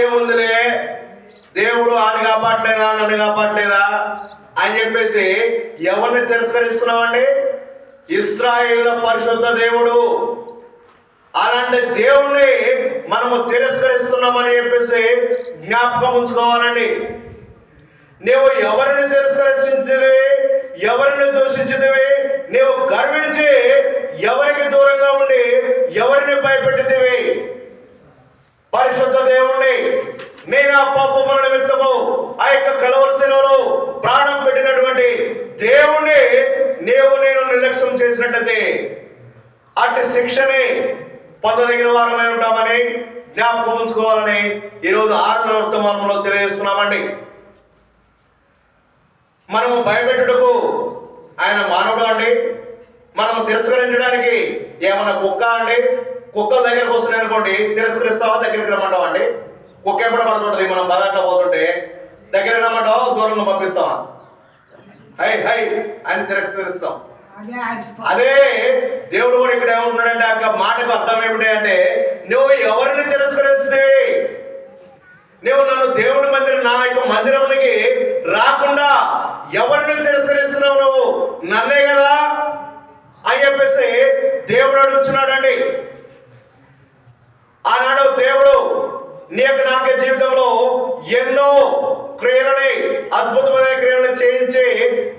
ఏముందిలే దేవుడు ఆని కాపాడలేదా నన్ను కాపాడలేదా అని చెప్పేసి ఎవరిని తిరస్కరిస్తున్నామండి? ఇశ్రాయేలు పరిశుద్ధ దేవుడు. అలాంటి దేవుణ్ణి మనము తిరస్కరిస్తున్నామని చెప్పేసి జ్ఞాపకం ఉంచుకోవాలండి. నీవు ఎవరిని తిరస్కరించితివి, ఎవరిని దూషించితివి, నీవు గర్వించి ఎవరికి దూరంగా ఉండి ఎవరిని భయపెట్టితివి? పరిశుద్ధ దేవుణ్ణి. నేను ఆ పాపముల నిమిత్తము ఆ యొక్క కలువరి శిలువలో ప్రాణం పెట్టినటువంటి దేవుణ్ణి నేను నిర్లక్ష్యం చేసినట్లయితే అటు శిక్షని పొందదగిన వారమై ఉంటామని జ్ఞాపకం ఉంచుకోవాలని ఈరోజు ఆరాధన వర్తమానంలో తెలియజేస్తున్నామండి. మనము భయపెట్టుటకు ఆయన మానవుడు అండి. మనం తిరస్కరించడానికి ఏమన్నా కుక్క అండి? కుక్కల దగ్గరకు వస్తున్నాయి అనుకోండి, తిరస్కరిస్తావా దగ్గరికి రమ్మంటావా అండి? కుక్క ఎప్పుడు పడుతుంటది, మనం బాగా పోతుంటే దగ్గర రమ్మంటావా దూరంగా పంపిస్తావా? హై హై అని తిరస్కరిస్తాం. అదే దేవుడు కూడా ఇక్కడ ఏమంటున్నాడంటే ఆ మాటకు అర్థం ఏమిటి అంటే, నువ్వు ఎవరిని తిరస్కరిస్తే, నువ్వు నన్ను దేవుని మందిరం నా యొక్క మందిరానికి రాకుండా ఎవరిని తిరస్కరిస్తున్నావు? నువ్వు నన్నే కదా అని చెప్పేసి దేవుడు అడుగుతున్నాడండి. ఆనాడు దేవుడు నీ యొక్క నా జీవితంలో ఎన్నో క్రియలని అద్భుతమైన క్రియలను చేయించి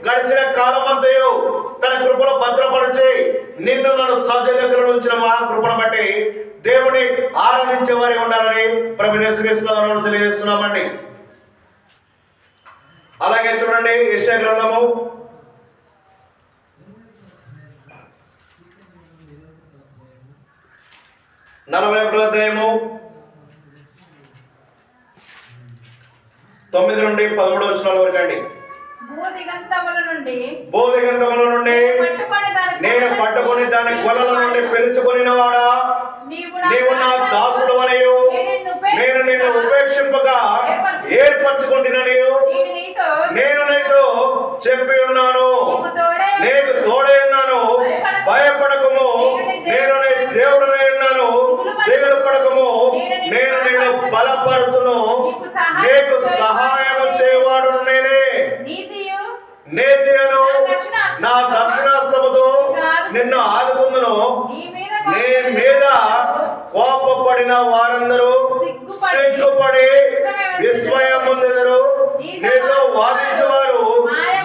గడిచిన కాలం అంతయు తన కృపలో భద్రపరిచి నిన్ను నన్ను సజీవంగా ఉంచిన మా కృపను బట్టి దేవుని ఆరాధించే వారి ఉండాలని ప్రభువైన యేసుక్రీస్తు తెలియజేస్తున్నామండి. అలాగే చూడండి యెషయా గ్రంథము 41వ అధ్యాయము 9 నుండి 13 వచనాల వరకు అండి. భూదిగంతముల నుండి నేను పట్టుకొని దాని కొలల నుండి పిలుచుకొనిన వాడా, నీవు నా దాసుడు అనియు నేను నిన్ను ఉపేక్షింపగా ఏర్పరచుకుంటున్నాను నేను నీతో చెప్పి ఉన్నాను. నీకు తోడై ఉన్నాను, భయపడకము, నేను నీ దేవుడనై ఉన్నాను, దిగులు పడకము, నేను నిన్ను బలపరుతును, నీకు సహాయము చేయవాడు నేనే. నీతియను నా దక్షిణాస్తముతో నిన్ను ఆదుకుందును. నీ మీద కోపపడిన వారందరూ సిగ్గుపడి విస్మయం పొందెదరు. నీతో వాదించేవారు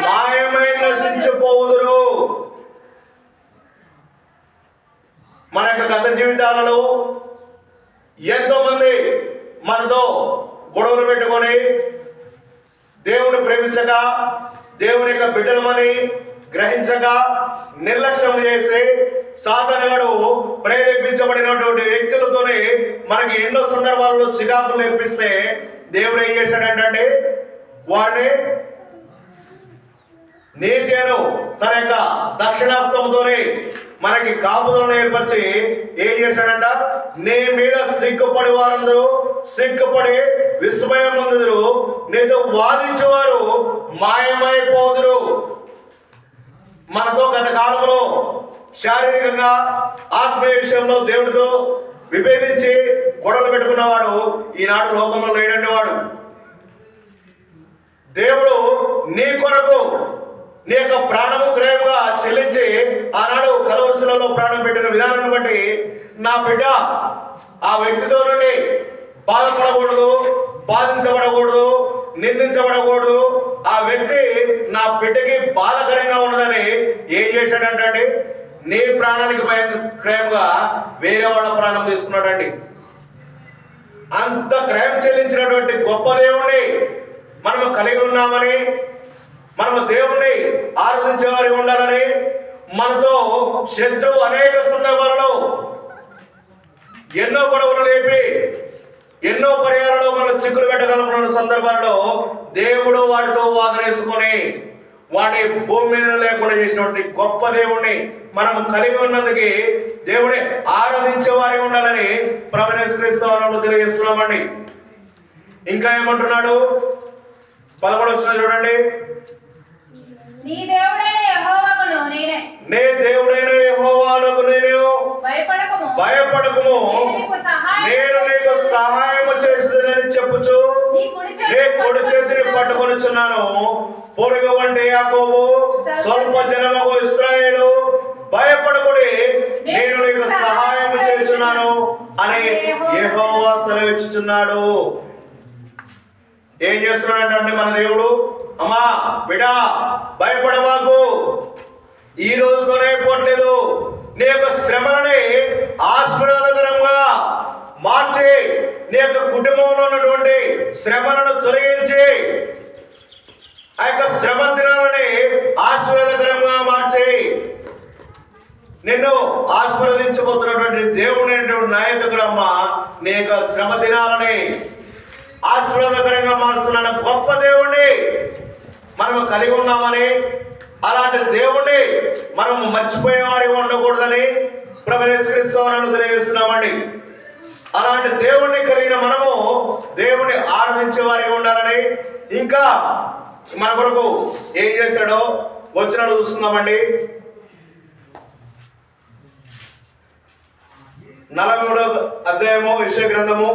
మాయమై నశించిపోవుదురు. మన యొక్క గత జీవితాలలో ఎంతో మంది మనతో గొడవలు పెట్టుకొని దేవుని ప్రేమించక, దేవుని యొక్క బిడ్డలమని గ్రహించక నిర్లక్ష్యం చేసి సాతానుగాడు ప్రేరేపించబడినటువంటి వ్యక్తులతోనే మనకి ఎన్నో సందర్భాల్లో చికాకులు నేర్పిస్తే దేవుడు ఏం చేశాడంటే వారిని నీతిను తన యొక్క దక్షిణాస్తంతోనే మనకి కాపుదలను ఏర్పరిచి ఏం చేశాడంట, నీ మీద సిగ్గుపడి వారందరూ సిగ్గుపడి విస్మయం పొందుదురు. నీతో వాదించేవారు మాయమైపోదురు. మనతో గత కాలంలో శారీరకంగా ఆత్మీయ విషయంలో దేవుడితో విభేదించి గొడవలు పెట్టుకున్నవాడు ఈనాడు లోకంలో లేడండి. వాడు దేవుడు నీ కొరకు నీ యొక్క ప్రాణము క్రయముగా చెల్లించి ఆనాడు కలవరుసలలో ప్రాణం పెట్టిన విధానాన్ని బట్టి నా బిడ్డ ఆ వ్యక్తితో నుండి బాధపడకూడదు, బాధించబడకూడదు, నిందించబడకూడదు. ఆ వ్యక్తి నా బిడ్డకి బాధకరంగా ఉన్నదని ఏం చేశాడంటే నీ ప్రాణానికి క్రయముగా వేరే వాళ్ళ ప్రాణం తీసుకున్నాడండి. అంత క్రయం చెల్లించినటువంటి గొప్ప దేవుణ్ణి మనము కలిగి ఉన్నామని, మనము దేవుణ్ణి ఆరాధించే వారి ఉండాలని, మనతో శత్రువు అనేక సందర్భాలలో ఎన్నో గొడవలు లేపి ఎన్నో పర్యాలలో మనం చిక్కులు పెట్టగలమన్న సందర్భాలలో దేవుడు వాటితో వాదనేసుకొని వాడి భూమి మీద లేకుండా చేసినటువంటి గొప్ప దేవుణ్ణి మనం కలిగి ఉన్నందుకు దేవుడే ఆరాధించే వారి ఉండాలని ప్రభువును తెలియజేస్తున్నామండి. ఇంకా ఏమంటున్నాడు 11 వచ్చిన చూడండి. నీ దేవుడైన యెహోవాను నేనే, నే దేవుడైన యెహోవాకు నేను భయపడకుము, నేను నీకు సహాయము చేసేదని చెప్పుచు నీ కుడి చేతిని పట్టుకొనిచున్నాను. పొరుగు వంటి యాకోబు, స్వల్ప జనమగు ఇశ్రాయేలు, భయపడకుడి, నేను నీకు సహాయము చేయుచున్నాను అని యెహోవా సెలవిచ్చుచున్నాడు. ఏం చేస్తున్నాడంటే మన దేవుడు, అమ్మా బిడా భయపడవాకు, ఈ రోజుతోనే అయిపోవట్లేదు, నీ యొక్క శ్రమలని ఆశీర్వాదకరంగా మార్చి నీ యొక్క కుటుంబంలో ఉన్నటువంటి శ్రమలను తొలగించి ఆ యొక్క శ్రమ దినాలని ఆశీర్వాదకరంగా మార్చి నిన్ను ఆశీర్వదించబోతున్నటువంటి దేవుని నాయకుడమ్మ నీ యొక్క శ్రమ దినాలని ఆశీర్వాదకరంగా మారుస్తున్న గొప్ప దేవుణ్ణి మనము కలిగి ఉన్నామని, అలాంటి దేవుణ్ణి మనము మర్చిపోయేవారి ఉండకూడదని ప్రభువు యేసుక్రీస్తును తెలియజేస్తున్నామండి. అలాంటి దేవుణ్ణి కలిగిన మనము దేవుణ్ణి ఆరాధించే వారిగా ఉండాలని, ఇంకా మన కొరకు ఏం చేశాడో వచనాలు చూసుకుందామండి. 43వ అధ్యాయము యెషయా గ్రంథము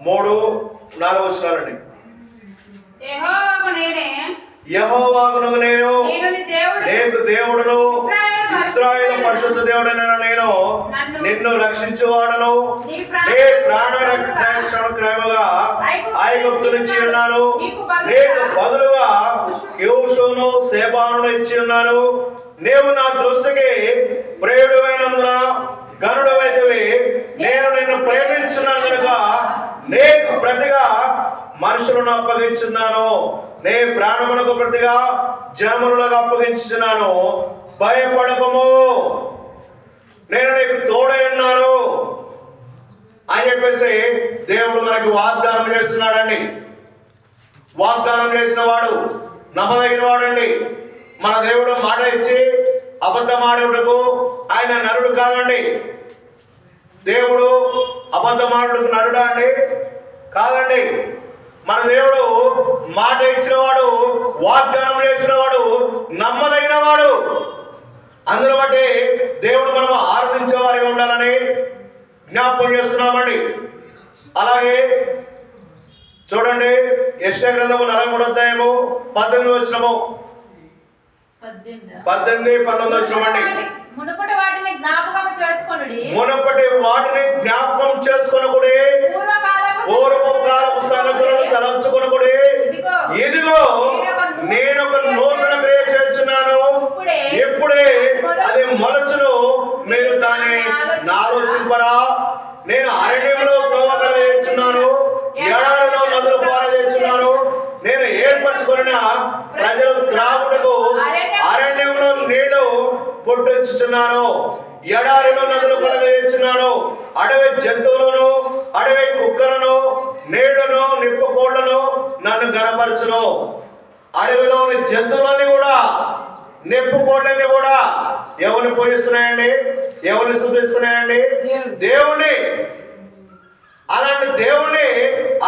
3-4 వచనాలండి. యెహోవాను నేను నీకు దేవుడును, ఇశ్రాయేలు పరిశుద్ధ దేవుడైన నేను నిన్ను రక్షించువాడను, నీ ప్రాణ రక్షణ క్రయముగా ఐగుప్తు నుంచి ఉన్నాను, నీకు బదులుగా యూషును సేబాను ఇచ్చి ఉన్నాను. నీవు నా దృష్టికి ప్రియుడైనందున గనుడవైతివి, నేను నిన్ను ప్రేమించున్నాను కనుక నీకు ప్రతిగా మనుషులను అప్పగించున్నాను, నీ ప్రాణములకు ప్రతిగా జనములకు అప్పగించున్నాను. భయపడకము, నేను నీకు తోడై ఉన్నాను అని చెప్పేసి దేవుడు మనకి వాగ్దానం చేస్తున్నాడండి. వాగ్దానం చేసిన వాడు నమ్మదగిన వాడండి. మన దేవుడు మాట ఇచ్చి అబద్ధం ఆడేటకు ఆయన నరుడు కాదండి. దేవుడు అబద్ధమాడుటకు నరుడా అండి? కాదండి. మన దేవుడు మాట ఇచ్చిన వాడు, వాగ్దానం చేసిన వాడు, నమ్మదగిన వాడు. అందులో బట్టి దేవుడు మనం ఆరాధించే వారిగా ఉండాలని జ్ఞాపకం చేస్తున్నామండి. అలాగే చూడండి, యెషయా గ్రంథము 43వ అధ్యాయము 18వ వచనము 18-19 వచనం అండి. మునుపటి వాటిని జ్ఞాపకం చేసుకొనుడి. మునుపటి వాటిని జ్ఞాపకం చేసుకొనకుడి. పూర్వపు కాలపు సంగతులను తలంచుకొనకుడి. ఇదిగో నేను ఒక నూతన క్రియ చేస్తున్నాను, ఇప్పుడే అది మొలచును, మీరు దాన్ని ఆలోచింపరా. నేను అరణ్యంలో త్రోవ కలగజేస్తున్నాను, ఎడారిలో నదులు పారజేస్తున్నాను. నేను ఏర్పరచుకున్న ప్రజలు త్రాగుటకు అరణ్యంలో నీళ్లు పుట్టించుచున్నాను, ఎడారిలో నదులు కలగజేస్తున్నాను. అడవి జంతువులను, అడవి కుక్కలను, నీళ్లను, నిప్పుకోళ్లను నన్ను గనపరచును. అడవిలోని జంతువులన్నీ కూడా, నిప్పుకోళ్ళని కూడా ఎవరిని పూజిస్తున్నాయండి? ఎవరిని స్తుతిస్తున్నాయండి? దేవుణ్ణి. అలాంటి దేవుణ్ణి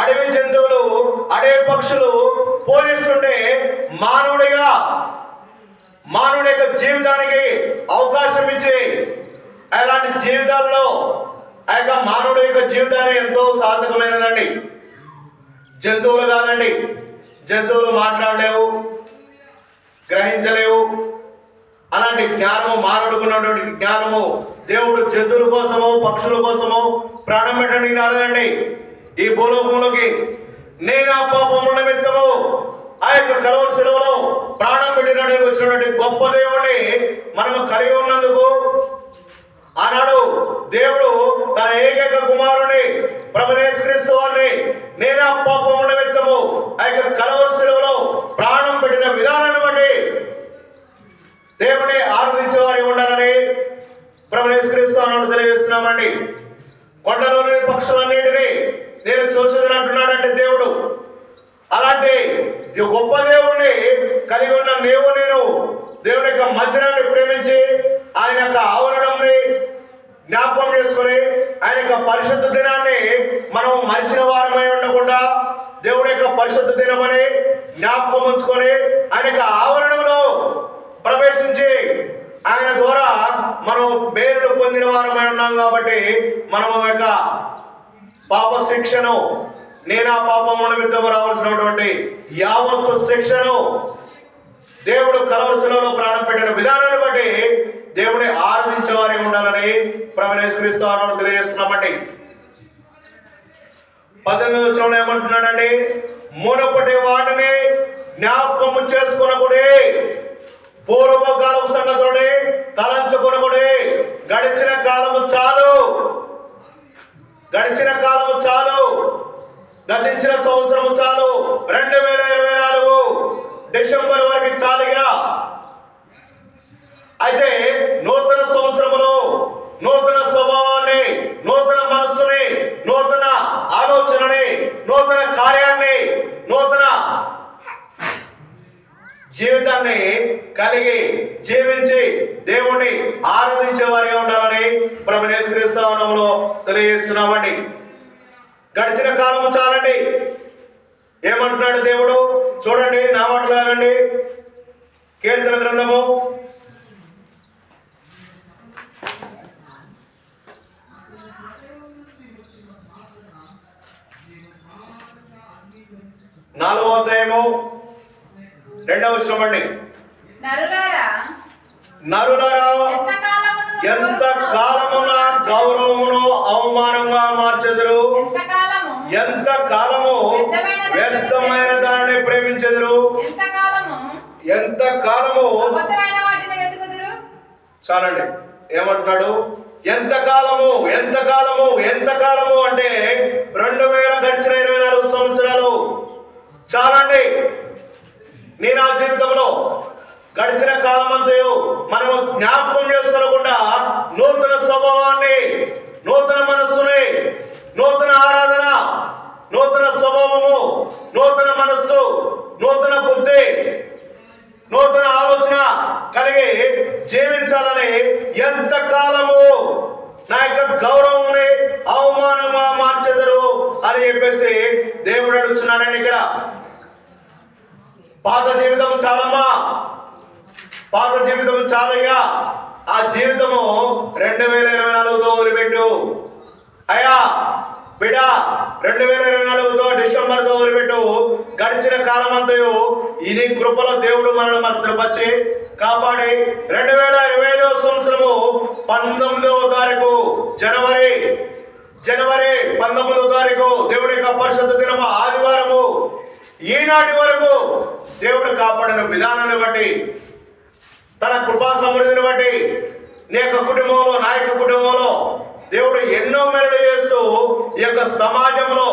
అడవి జంతువులు, అడవి పక్షులు పూజిస్తుంటే మానవుడి యొక్క జీవితానికి అవకాశం ఇచ్చి అలాంటి జీవితాల్లో ఆ యొక్క మానవుడి యొక్క జీవితాన్ని ఎంతో సార్థకమైనదండి. జంతువులు కాదండి, జంతువులు మాట్లాడలేవు, గ్రహించలేవు. అలాంటి జ్ఞానము, మానవుడికి ఉన్నటువంటి జ్ఞానము దేవుడు జంతువుల కోసము, పక్షుల కోసము ప్రాణం పెట్టడానికి రాలేదండి. ఈ భూలోకంలోకి నేను ఆ పాపముల నిమిత్తము ఆ యొక్క కలువరి శిలువలో ప్రాణం పెట్టినడానికి వచ్చినటువంటి గొప్ప దేవుడిని మనము కలిగి ఉన్నందుకు ఆనాడు దేవుడు తన ఏకైక కుమారుని ప్రభువైన యేసుక్రీస్తు వారిని నేను ఆ పాపముల నిమిత్తము ఆ యొక్క కలువరి శిలువలో ప్రాణం పెట్టిన విధానాన్ని బట్టి దేవుని ఆరాధించే వారి ఉండాలని ప్రభువైన యేసుక్రీస్తు వారిని తెలియజేస్తున్నామండి. కొండలోని పక్షులన్నిటినీ నేను చూసేదని అంటున్నాడంటే దేవుడు. అలాంటి గొప్ప దేవుణ్ణి కలిగి ఉన్న నేను దేవుని యొక్క మందిరాన్ని ప్రేమించి ఆయన యొక్క ఆవరణంని జ్ఞాపకం చేసుకుని ఆయన యొక్క పరిశుద్ధ దినాన్ని మనం మరిచిన వారమై ఉండకుండా దేవుని యొక్క పరిశుద్ధ దినమని జ్ఞాపకం ఉంచుకొని ఆయన యొక్క ఆవరణంలో ప్రవేశించి ఆయన ద్వారా మనం మేలును పొందిన వారమై ఉన్నాం. కాబట్టి మనం యొక్క పాప శిక్షను, నేను ఆ పాపం నిమిత్తం రావాల్సినటువంటి యావత్తు శిక్షను దేవుడు కలువరి శిలువలో ప్రాణం పెట్టిన విధానాన్ని బట్టి దేవుని ఆరాధించే వారే ఉండాలని ప్రభువైన యేసుక్రీస్తు వారిని తెలియజేస్తున్నామండి. 18వ వచనంలో ఏమంటున్నాడండి? మునుపటి వాటిని జ్ఞాపకము చేసుకొనకుడి, పూర్వపు కాలపు సంగతులని తలంచుకొనకుడి. గడిచిన కాలము చాలు, గడిచిన కాలము చాలు, గతించిన సంవత్సరము చాలు. 2024 డిసెంబర్ వరకు చాలుగా. అయితే నూతన సంవత్సరములో నూతన స్వభావాన్ని, నూతన మనస్సుని, నూతన ఆలోచనని, నూతన కార్యాన్ని, నూతన జీవితాన్ని కలిగి జీవించి దేవుణ్ణి ఆరాధించే వారిగా ఉండాలని ప్రభువైన యేసుక్రీస్తు నామములో తెలియజేస్తున్నామండి. గడిచిన కాలము చాలండి. ఏమంటున్నాడు దేవుడు? చూడండి, నా మాటలు కాదండి, కీర్తన గ్రంథము 4వ అధ్యాయము 2వ వచనం అండి. నరులారా ఎంత కాలమున గౌరవమును అవమానంగా మార్చెదరు, ఎంత కాలము వ్యర్థమైన దానిని ప్రేమించెదరు, ఎంత కాలము. చాలండి. ఏమంటున్నాడు? ఎంత కాలము, ఎంత కాలము, ఎంత కాలము అంటే 2000 గడిచిన 24 సంవత్సరాలు చాలండి. నేను ఆ జీవితంలో గడిచిన కాలం అంతయు మనము జ్ఞాపకం చేసుకోకుండా నూతన స్వభావాన్ని, నూతన మనస్సుని, నూతన ఆరాధన, నూతన స్వభావము, నూతన మనస్సు, నూతన బుద్ధి, నూతన ఆలోచన కలిగి జీవించాలని ఎంత కాలము నా యొక్క గౌరవంని అవమానంగా మార్చెదరు అని చెప్పేసి దేవుడు అడుగుతున్నాడండి. ఇక్కడ పాత జీవితం చాలమ్మా, పాత జీవితం చాలయ్యా, ఆ జీవితము 2024తో వదిలిపెట్టు అయ్యా బిడ్డ. 2024తో డిసెంబర్తో వదిలిపెట్టు. గడిచిన కాలం అంతయు ఇది కృపలో దేవుడు మనల్ని భద్రపరిచి కాపాడి 2025 సంవత్సరము 19వ తారీఖు జనవరి 19వ తారీఖు దేవుడి యొక్క పరిశుద్ధ దినము ఆదివారము ఈనాటి వరకు దేవుడు కాపాడిన విధానాన్ని బట్టి, తన కృపా సమృద్ధిని బట్టి నీ యొక్క కుటుంబంలో, నా యొక్క కుటుంబంలో దేవుడు ఎన్నో మేలు చేస్తూ ఈ యొక్క సమాజంలో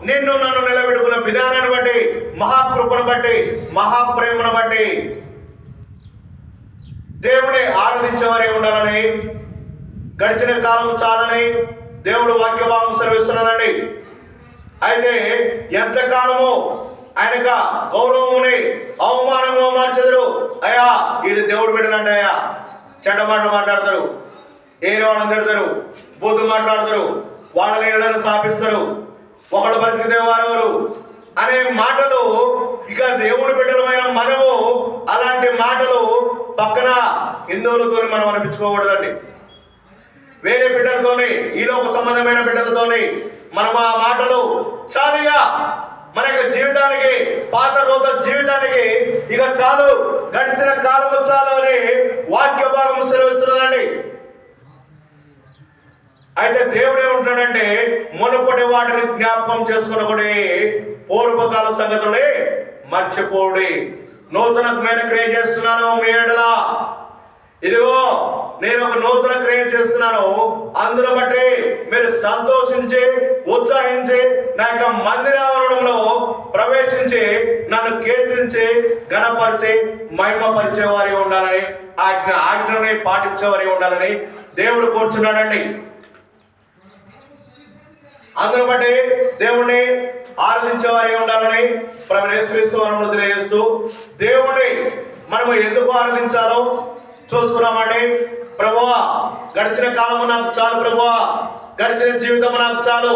నిన్ను నన్ను నిలబెట్టుకున్న విధానాన్ని బట్టి, మహాకృపను బట్టి, మహాప్రేమను బట్టి దేవుని ఆరాధించేవారే ఉండాలని, గడిచిన కాలం చాలని దేవుడు వాక్యభాగం సెలవిస్తున్నాడండి. అయితే ఎంతకాలము ఆయనక గౌరవముని అవమానంగా మార్చెదరు. అయ్యా వీళ్ళు దేవుడు బిడ్డలంటే అయ్యా చెడ్డ మాటలు మాట్లాడతారు, ఏరే వాళ్ళని తిడతారు, బూతులు మాట్లాడతారు, వాళ్ళని ఇళ్ళని స్థాపిస్తారు, ఒకళ్ళు బ్రతికితే వారెవరు అనే మాటలు, ఇక దేవుడి బిడ్డలమైన మనము అలాంటి మాటలు పక్కన హిందువులతో మనం అనిపించుకోకూడదండి. వేరే బిడ్డలతోని, ఈలోక సంబంధమైన బిడ్డలతోని మనం ఆ మాటలు చాలుగా మన యొక్క జీవితానికి, పాత రోజు జీవితానికి ఇక చాలు, గడిచిన కాలము చాలు అని వాక్య భాగం సెలవిస్తున్నదండి. అయితే దేవుడు ఏమంటున్నాడంటే, మునుపటి వాటిని జ్ఞాపకం చేసుకున్నప్పుడే పూర్వకాల సంగతులే మర్చిపోడి, నూతనమైన క్రియ చేస్తున్నాను మీ ఎడల. ఇదిగో నేను ఒక నూతన క్రియ చేస్తున్నాను, అందులో బట్టి మీరు సంతోషించి ఉత్సాహించి నా యొక్క మందిరావరణంలో ప్రవేశించి నన్ను కీర్తించి ఘనపరిచి మహిమపరిచే వారి ఉండాలని, ఆజ్ఞని పాటించేవారి ఉండాలని దేవుడు కోరుచున్నాడండి. అందులో బట్టి దేవుణ్ణి ఆరాధించేవారి ఉండాలని ప్రభువైన యేసుక్రీస్తు నామములో తెలియజేస్తూ, దేవుణ్ణి మనము ఎందుకు ఆరాధించాలో చూసుకున్నామండి. ప్రభువా గడిచిన కాలము నాకు చాలు, ప్రభువా గడిచిన జీవితం నాకు చాలు,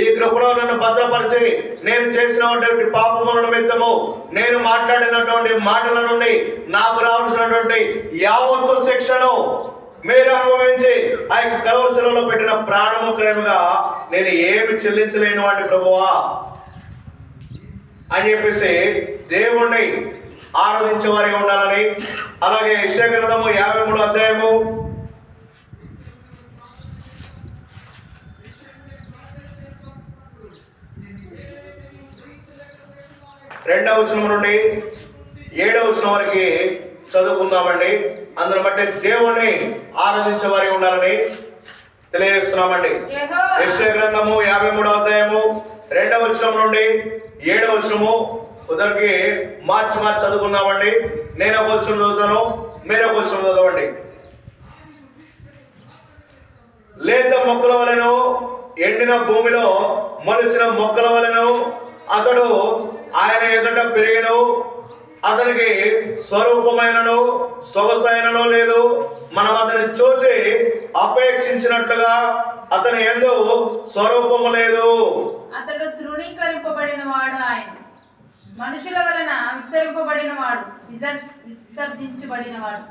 ఈ కృపలో నన్ను భద్రపరిచి నేను చేసినటువంటి పాపముల నిమిత్తము, నేను మాట్లాడినటువంటి మాటల నుండి నాకు రావాల్సినటువంటి యావత్తు శిక్షను మీరు అనుభవించి ఆ యొక్క కలువరి శిలువలో పెట్టిన ప్రాణము క్రయముగా నేను ఏమి చెల్లించలేను వాటి ప్రభువా అని చెప్పేసి దేవుణ్ణి ఆరాధించే వారిగా ఉండాలని. అలాగే యెషయా గ్రంథము 53వ అధ్యాయము 2వ వచనం నుండి 7వ వచనం వరకు చదువుకుందామండి. అందులో బట్టి దేవుణ్ణి ఆరాధించే వారిగా ఉండాలని తెలియజేస్తున్నామండి. యెషయా గ్రంథము 53వ అధ్యాయము 2వ వచనం నుండి 7వ వచనము ఉదరికి మార్చి చదువుకుందామండి. నేను ఒక వచనం చదువుతాను, మీరు ఒక వచనం చదవండి. లేత మొక్కల వలెను, ఎండిన భూమిలో మొలిచిన మొక్కల వలెను అతడు ఆయన ఎదుట పెరిగెను. అతనికి స్వరూపమైనను సొగసైనను లేదు. మనం అతని చూచి అపేక్షించినట్లుగా అతని యందు స్వరూపము లేదు. అతడు తృణీకరింపబడిన వాడు, ఆయన మనుషుల వలన విస్తరింపబడిన వాడు, విసర్జించబడిన వాడు,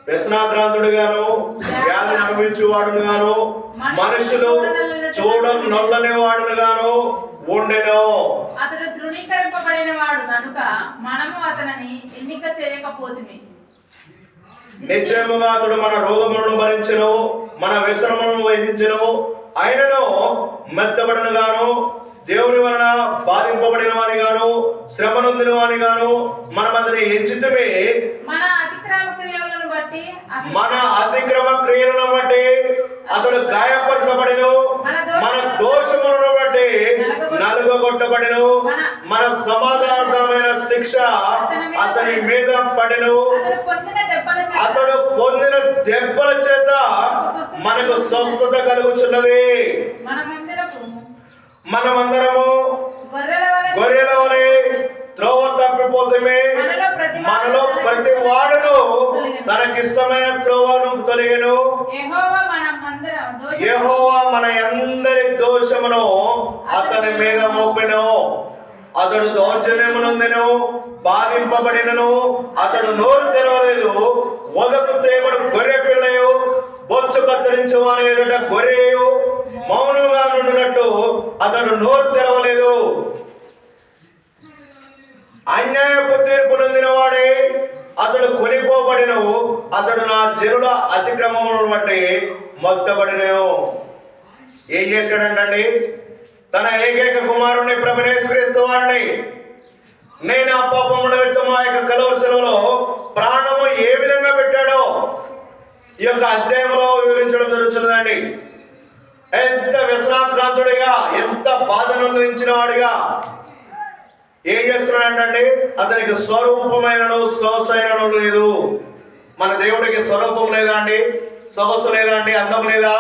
వ్యసనాక్రాంతుడుగాను వ్యాధిని అనుభవించేవాడును గాను మనుషులు చూడని నొల్లని వాడును గాను ఉండెను. అతడు తృణీకరింపబడిన వాడు కనుక మనము అతనిని ఎన్నిక చేయకపోతిమి. నిశ్చయముగా అతడు మన రోగములను భరించెను, మన వ్యసనములను వహించెను. ఆయనను మెత్తబడిన గాను, దేవుని వలన బాధింపబడిన వాని గాను, శ్రమ నొందిన వాని గాను మనం అతని ఎంచితమే. మన అతిక్రమ క్రియలను బట్టి అతడు గాయపరచబడిను, మన దోషములను బట్టి నలుగగొట్టబడిను. మన సమాధానమైన శిక్ష అతని మీద పడెను. అతడు పొందిన దెబ్బల చేత మనకు స్వస్థత కలుగుచున్నది. మనమందరము గొర్రెల వలె త్రోవ తప్పిపోతుమే. మనలో ప్రతి వాడును తనకిష్టమైన త్రోవను తొలగెను. యెహోవా మన అందరి దోషమును అతని మీద మోపెను. అతడు దౌర్జన్యమునొందెను, బాధింపబడినను. అతడు నోరు తెరవలేదు. వదకు చేయబడు గొర్రె పిల్లయు, బొచ్చు కత్తిరించు వాని ఎదుట గొర్రెయు మౌనంగా నుండినట్టు అతడు నోరు తెరవలేదు. అన్యాయపు తీర్పు నొందిన వాడే అతడు కొనిపోబడిను, అతడు నా జనుల అతిక్రమములను బట్టి మొత్తబడిను. ఏం చేశాడంటండి? తన ఏకైక కుమారుని ప్రభువైన యేసుక్రీస్తు వారిని నేను ఆ పాపముల నిమిత్తము ఆ యొక్క కలువరి శిలువలో ప్రాణము ఏ విధంగా పెట్టాడో ఈ యొక్క అధ్యాయంలో వివరించడం జరుగుతున్నదండి. ఎంత వ్యసనాక్రాంతుడిగా, ఎంత బాధను అనుభవించిన వాడిగా ఏం చేస్తున్నాడంటండి? అతనికి స్వరూపమైనను సొగసైనను లేదు. మన దేవుడికి స్వరూపం లేదా అండి? సొగసు లేదా అండి? అందం లేదా?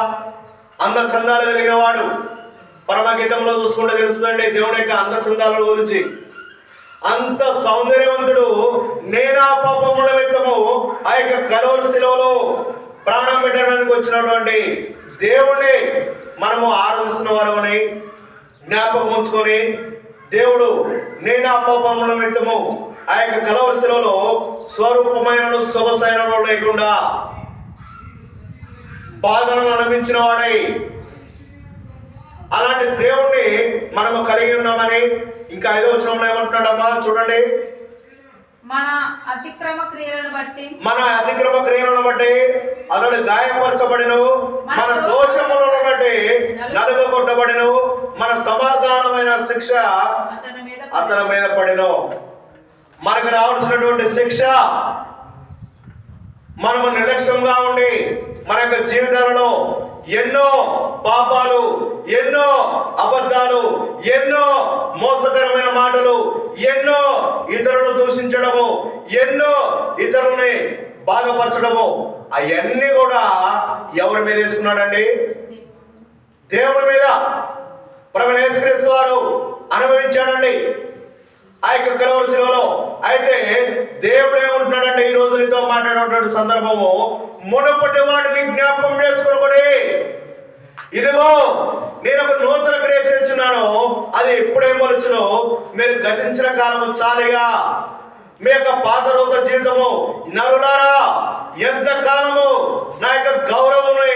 అంద చందాలు కలిగిన వాడు. పరమగీతంలో చూసుకుంటే తెలుస్తుందండి దేవుని యొక్క అంద చందాల గురించి. అంత సౌందర్యవంతుడు నేను ఆ పాపముల నిమిత్తము ఆ యొక్క కలువరి శిలువలో ప్రాణం పెట్టడానికి వచ్చినటువంటి దేవుణ్ణి మనము ఆరాధిస్తున్న వారమని జ్ఞాపకం ఉంచుకొని, దేవుడు నేను ఆ పాపముల నిమిత్తము ఆ యొక్క కలువరి శిలువలో స్వరూపమైనను సొగసైనను లేకుండా బాధలను అనుభవించిన వాడై అలాంటి దేవుణ్ణి మనము కలిగి ఉన్నామని ఇంకా 5వ వచనంలో ఏమంటున్నాడమ్మా చూడండి. మన అతిక్రమ క్రియలను బట్టి అతడు గాయపరచబడిను, మన దోషములను బట్టి నలుగగొట్టబడిను, మన సమాధానమైన శిక్ష అతని మీద పడిను. మనకు రావాల్సినటువంటి శిక్ష మనము నిర్లక్ష్యంగా ఉండి మన యొక్క జీవితాలలో ఎన్నో పాపాలు, ఎన్నో అబద్ధాలు, ఎన్నో మోసకరమైన మాటలు, ఎన్నో ఇతరులను దూషించడము, ఎన్నో ఇతరులని బాధపరచడము, అవన్నీ కూడా ఎవరి మీద వేసుకున్నాడండి? దేవుని మీద. ప్రభువైన యేసుక్రీస్తు వారు అనుభవించాడండి ఆ యొక్క కలువరి శిలువలో. అయితే దేవుడు ఏమంటున్నాడంటే ఈ రోజు నీతో మాట్లాడేటువంటి సందర్భము, మునుపటి వాటిని జ్ఞాపకం చేసుకుని ఇదిగో నేను ఒక నూతన క్రియ చేస్తున్నాను, అది ఎప్పుడేం మొలుచును, మీరు గతించిన కాలము చాలిగా మీ యొక్క పాత రూప జీవితము నరులారా ఎంత కాలము నా యొక్క గౌరవాన్ని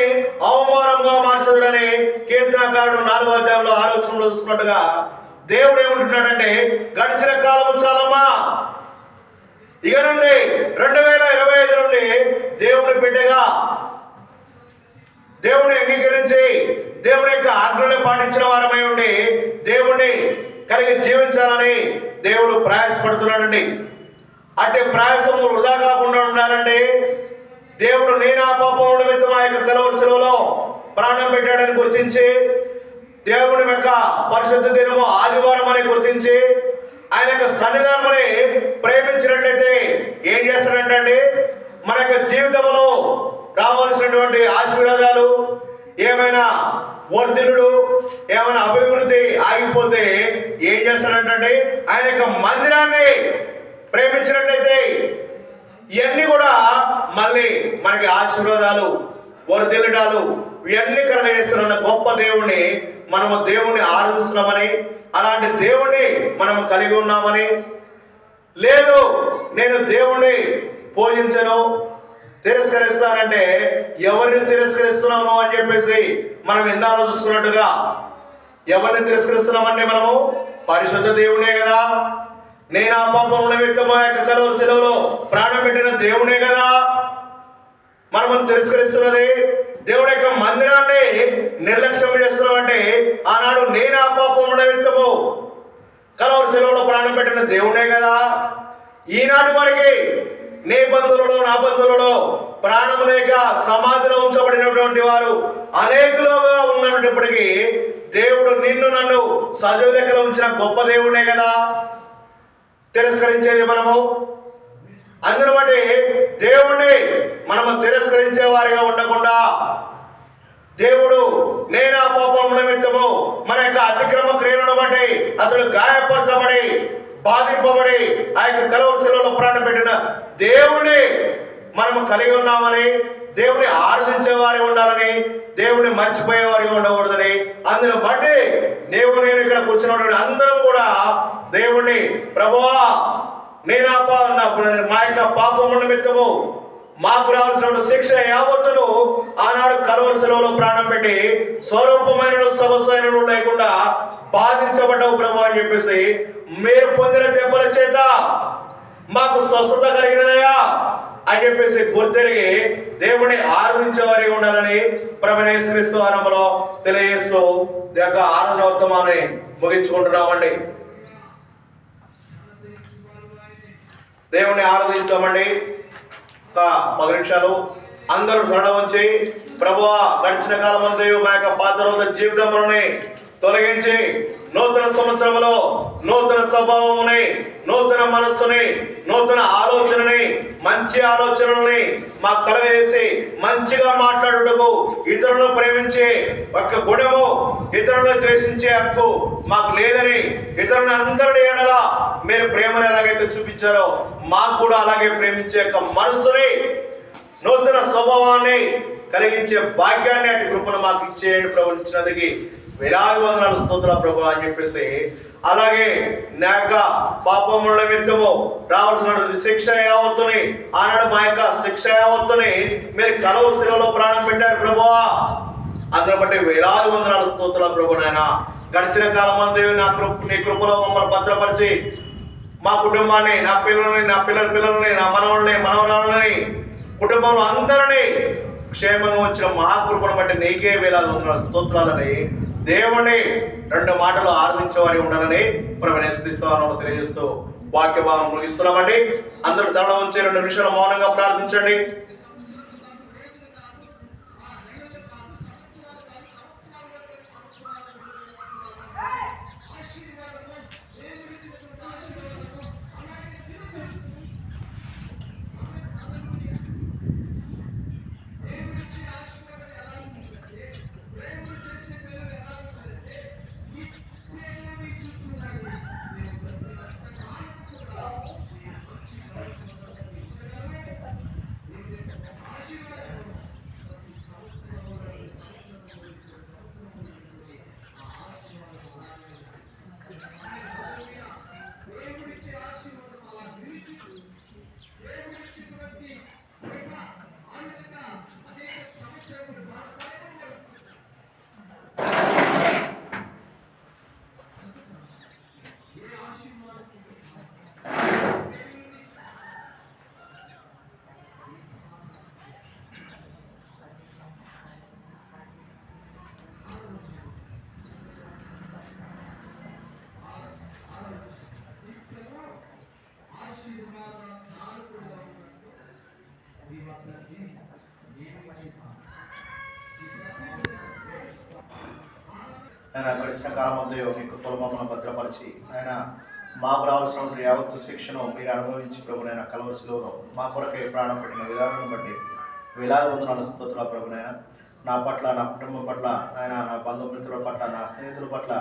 అవమానంగా మార్చదురని కీర్తనకారుడు 4వ అధ్యాయంలో 6వ వచనంలో చూసుకున్నట్టుగా దేవుడు ఏమంటున్నాడంటే గడిచిన కాలం చాలమ్మా, ఇక నుండి 2025 నుండి దేవుని బిడ్డగా దేవుని అంగీకరించి దేవుని యొక్క ఆజ్ఞను పాటించిన వారమై ఉండి దేవుణ్ణి కలిగి జీవించాలని దేవుడు ప్రయాసపడుతున్నాడండి. అంటే ప్రయాసము వృధా కాకుండా ఉండాలంటే దేవుడు నేను ఆ పాపముల నిమిత్తం ఆ యొక్క కలువరి శిలువలో ప్రాణం పెట్టాడని గుర్తించి, దేవుని యొక్క పరిశుద్ధ దినము ఆదివారం అని గుర్తించి ఆయన యొక్క సన్నిధానమని ప్రేమించినట్లయితే ఏం చేస్తాడంటే మన యొక్క జీవితంలో రావాల్సినటువంటి ఆశీర్వాదాలు, ఏమైనా వర్ధిల్లుడు, ఏమైనా అభివృద్ధి ఆగిపోతే ఏం చేస్తాడంటే ఆయన యొక్క మందిరాన్ని ప్రేమించినట్లయితే ఇవన్నీ కూడా మళ్ళీ మనకి ఆశీర్వాదాలు, వర్ధిల్లుడాలు ఇవన్నీ కలగజేస్తున్న గొప్ప దేవుణ్ణి మనము దేవుణ్ణి ఆరాధిస్తున్నామని, అలాంటి దేవుణ్ణి మనం కలిగి ఉన్నామని, లేదు నేను దేవుణ్ణి పూజించను తిరస్కరిస్తానంటే ఎవరిని తిరస్కరిస్తున్నాను అని చెప్పేసి మనం ఇందాలో చూసుకున్నట్టుగా ఎవరిని తిరస్కరిస్తున్నామంటే మనము పరిశుద్ధ దేవుడే కదా. నేను ఆ పాపం నిమిత్తము ఆ యొక్క కలువరి శిలువలో ప్రాణం పెట్టిన దేవుడే కదా మనము తిరస్కరిస్తున్నది. దేవుడి యొక్క మందిరాన్ని నిర్లక్ష్యం చేస్తున్నామంటే ఆనాడు నేను ఆ పాపం నిమిత్తము కలువరి శిలువలో ప్రాణం పెట్టిన దేవుడే కదా. ఈనాటి వరకు నీ బంధువులలో నా బంధువులలో ప్రాణము లేక సమాధిలో ఉంచబడినటువంటి వారు అనేకులుగా ఉన్నప్పటికీ దేవుడు నిన్ను నన్ను సజీవ లెక్కలో ఉంచిన గొప్ప దేవుడే కదా తిరస్కరించేది మనము. అందును బట్టి దేవుణ్ణి మనము తిరస్కరించే వారిగా ఉండకుండా దేవుడు నేను ఆ పాపం నిమిత్తము మన యొక్క అతిక్రమ క్రియలను బట్టి అతడు గాయపరచబడి బాధింపబడి ఆ యొక్క కలువరి శిలువలో ప్రాణం పెట్టిన దేవుణ్ణి మనము కలిగి ఉన్నామని, దేవుని ఆరాధించే వారి ఉండాలని, దేవుని మర్చిపోయే వారిగా ఉండకూడదని, అందును బట్టి నేను ఇక్కడ కూర్చున్నటువంటి అందరం కూడా దేవుణ్ణి ప్రభువా నేను మా యొక్క పాపము నిమిత్తము మాకు రావాల్సిన శిక్ష యావత్తును ఆనాడు కలువరి శిలువలో ప్రాణం పెట్టి స్వరూపమైన సొగసైనను లేకుండా బాధించబడ్డావు ప్రభు అని చెప్పేసి మీరు పొందిన దెబ్బల చేత మాకు స్వస్థత కలిగినదయా అని చెప్పేసి గుర్తెరిగి దేవుని ఆరాధించే వారికి ఉండాలని ప్రభువైన యేసుక్రీస్తు నామములో తెలియజేస్తూ ఈ యొక్క ఆరాధన వర్తమాన్ని ముగించుకుంటున్నామండి. దేవుని ఆరాధించామండి. ఒక 10 నిమిషాలు అందరూ ధరణ వచ్చి ప్రభువా గడిచిన కాలం అంతా మా యొక్క పాత రోజు జీవితములని తొలగించి నూతన సంవత్సరంలో నూతన స్వభావముని, నూతన మనస్సుని, నూతన ఆలోచనని, మంచి ఆలోచనల్ని మాకు కలగజేసి మంచిగా మాట్లాడుటకు, ఇతరులను ప్రేమించే ఒక్క గుణము, ఇతరులను ద్వేషించే హక్కు మాకు లేదని, ఇతరులను అందరి ఎడల మీరు ప్రేమను ఎలాగైతే చూపించారో మాకు కూడా అలాగే ప్రేమించే యొక్క మనస్సుని, నూతన స్వభావాన్ని కలిగించే భాగ్యాన్ని, అటు కృపను మాకు ఇచ్చేయండి ప్రభు. ఇచ్చినందుకు వేలాది వందనాలు స్తోత్రాలు ప్రభు అని చెప్పేసి, అలాగే నా యొక్క పాపముల నిమిత్తము రావాల్సిన శిక్ష యావత్తుని, ఆనాడు మా యొక్క శిక్ష యావత్తుని మీరు కలువ శిలువలో ప్రాణం పెట్టారు ప్రభువా. అందరి బట్టి వేలాది వందనాలు స్తోత్రాలు ప్రభు. నాయన గడిచిన కాలం అందు నీ కృపలో మమ్మల్ని భద్రపరిచి మా కుటుంబాన్ని, నా పిల్లల్ని, నా పిల్లల్ని, నా మనవల్ని, మనవరాలని, కుటుంబంలో అందరినీ క్షేమంగా వచ్చిన మహాకృపను బట్టి నీకే వేలాది వందనాలు స్తోత్రాలని దేవుణ్ణి 2 మాటలు ఆరాధించే వారి ఉండాలని ప్రభువైన యేసుక్రీస్తు నామములో తెలియజేస్తూ వాక్య భాగం ముగిస్తున్నామండి. అందరూ తల ఉంచి 2 నిమిషాలు మౌనంగా ప్రార్థించండి. ఆయన గడిచిన కాలం అంతా మీకు కులమమ్మను భద్రపరిచి ఆయన మాకు రావాల్సిన యావత్తు శిక్షను మీరు అనుభవించి ప్రభునైనా కలువ శిలువలో మా కొరకై ప్రాణం పెట్టిన విధానం బట్టి వేలాది వందనాలు స్తోత్రాలు ప్రభునైనా. నా పట్ల, నా కుటుంబం పట్ల, ఆయన నా బంధుమిత్రుల పట్ల, నా స్నేహితుల పట్ల,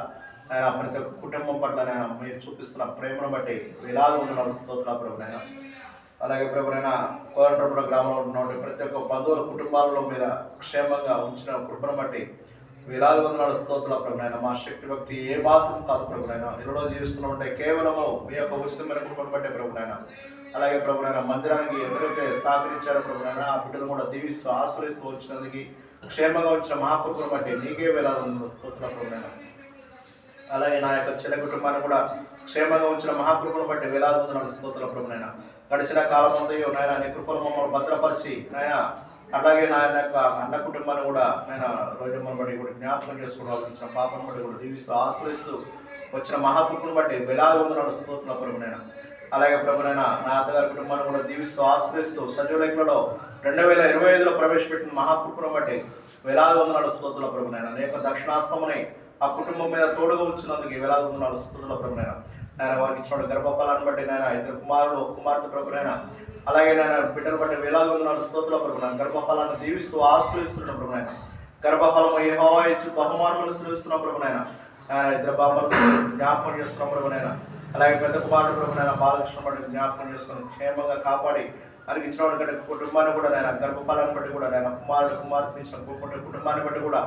ఆయన ప్రతి ఒక్క కుటుంబం పట్ల నేను మీరు చూపిస్తున్న ప్రేమను బట్టి వేలాది వందనాలు స్తోత్రాలు ప్రభునైనా. అలాగే ప్రభునైనా కోదండపురం గ్రామంలో ఉన్నటువంటి ప్రతి ఒక్క బంధువుల కుటుంబాలలో మీద క్షేమంగా ఉంచిన కృపను బట్టి వేలాది వందనాలు స్తోత్రాలు ప్రభునైనా. మా శక్తి భక్తి ఏ మాత్రం కాదు ప్రభునైనా. ఇందులో జీవిస్తున్నామంటే కేవలము మీ యొక్క ఉచితమైన కృపను బట్టే ప్రభునైనా. అలాగే ప్రభునైనా మందిరానికి ఎవరైతే సహకరించారో ప్రభునైనా ఆ బిడ్డలు కూడా దీవిస్తూ ఆశ్రయిస్తూ వచ్చినందుకు క్షేమంగా వచ్చిన మహాకృపను బట్టి నీకే వేలాది వందనాలు స్తోత్రాలు ప్రభునైనా. అలాగే నా యొక్క చిన్న కుటుంబాన్ని కూడా క్షేమంగా ఉంచిన మహాకృపను బట్టి వేలాది వందనాలు స్తోత్రాలు ప్రభునైనా. గడిచిన కాలం అంతయు నాయన నీ కృపను మమ్మల్ని భద్రపరిచి నాయన, అలాగే నా యొక్క అన్న కుటుంబాన్ని కూడా నేను రోజమ్మను బట్టి కూడా జ్ఞాపకం చేసుకోవడం వచ్చిన పాపను బట్టి కూడా దీవిస్తూ ఆశ్రయిస్తూ వచ్చిన మహాకృపను బట్టి వేలాది వందనాలు స్తోత్రాలు ప్రభునైనా. అలాగే ప్రభునైనా నా అత్తగారి కుటుంబాన్ని కూడా దీవిస్తూ ఆశ్రయిస్తూ సజీవులైలో 2025లో ప్రవేశపెట్టిన మహాకృపను బట్టి వేలాది వందనాలు స్తోత్రాలు ప్రభునైనా. నీ యొక్క దక్షిణాస్తమని ఆ కుటుంబం మీద తోడుగా వచ్చినందుకు వేలాది వందనాలు స్తోత్రాలు ప్రభునైనా. నేను వారికి ఇచ్చిన గర్భఫలాన్ని బట్టి నేను 2 కుమారులు కుమార్తె ప్రభునైనా, అలాగే నేను బిడ్డలు బట్టి వేలాది వందనాలు స్తోత్రాలు ప్రభునైనా. గర్భఫలాన్ని దీవిస్తూ ఆశ్రయిస్తున్న ప్రభునైనా. గర్భఫలము యెహోవా ఇచ్చు బహుమానములు శ్రమిస్తున్న ప్రభునైనా. 2 బాబులను జ్ఞాపకం చేస్తున్న ప్రభునైనా. అలాగే పెద్ద కుమారుడు ప్రభునైనా బాలకృష్ణ బట్టి జ్ఞాపకం చేసుకుని క్షేమంగా కాపాడి ఆయనకి ఇచ్చిన కుటుంబాన్ని కూడా నేను గర్భఫలాన్ని బట్టి కూడా నేను కుమారుడు కుమార్తె ఇచ్చిన కుటుంబాన్ని బట్టి కూడా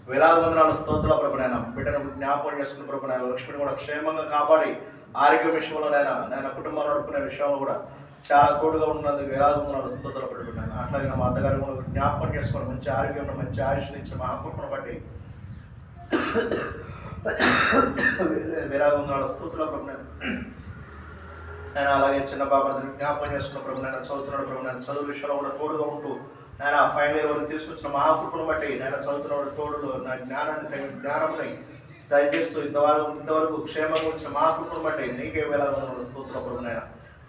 వేలాది వందనాలు స్తోత్రాలు ప్రభునైనా. బిడ్డను జ్ఞాపకం చేసుకున్న ప్రభునైనా. లక్ష్మిని కూడా క్షేమంగా కాపాడి ఆరోగ్య విషయంలో నేను కుటుంబాన్ని నడుపుకునే విషయంలో కూడా చాలా తోడుగా ఉన్నందుకు వేలాది వందనాలు స్తోత్రాలు ప్రభునైనా. అట్లాగే మా అత్తగారి కూడా జ్ఞాపకం చేసుకుని మంచి ఆరోగ్యంలో మంచి ఆయుష్ని ఇచ్చే మహాకృపను బట్టి వేలాది వందనాలు స్తోత్రాలు ప్రభునైనా. అలాగే ప్రభునైనా నా అత్తగారి కుటుంబాన్ని కూడా జ్ఞాపకం చేసుకుని మంచి ఆరోగ్యంలో మంచి ఆయుష్ని ఇచ్చే మహాకృపను బట్టి వేలాది వందనాలు స్తోత్రాలు ప్రభునైనా. అలాగే ప్రభునైనా నా అత్తగారి కుటుంబాన్ని కూడా జ్ఞాపకం చేసుకుని మంచి ఆరోగ్యంలో మంచి ఆయుష్ని ఇచ్చే మహాకృపను బట్టి వేలాది వందనాలు స్తోత్రాలు ప్రభునైనా. నేను అలాగే చిన్న బాబాని జ్ఞాపకం చేసుకున్న ప్రభు నేను చదువుతున్నాడు ప్రభు నేను చదువు విషయంలో కూడా తోడుగా ఉంటూ నేను ఫైనల్ ఇయర్ వరకు తీసుకొచ్చిన మహాకృపను బట్టి నేను చదువుతున్న తోడులో నా జ్ఞానాన్ని దయచేస్తూ ఇంతవరకు క్షేమంగా వచ్చిన మహాకృపను బట్టి నీకే వేలాగా స్తోత్రం ప్రభు నాయన.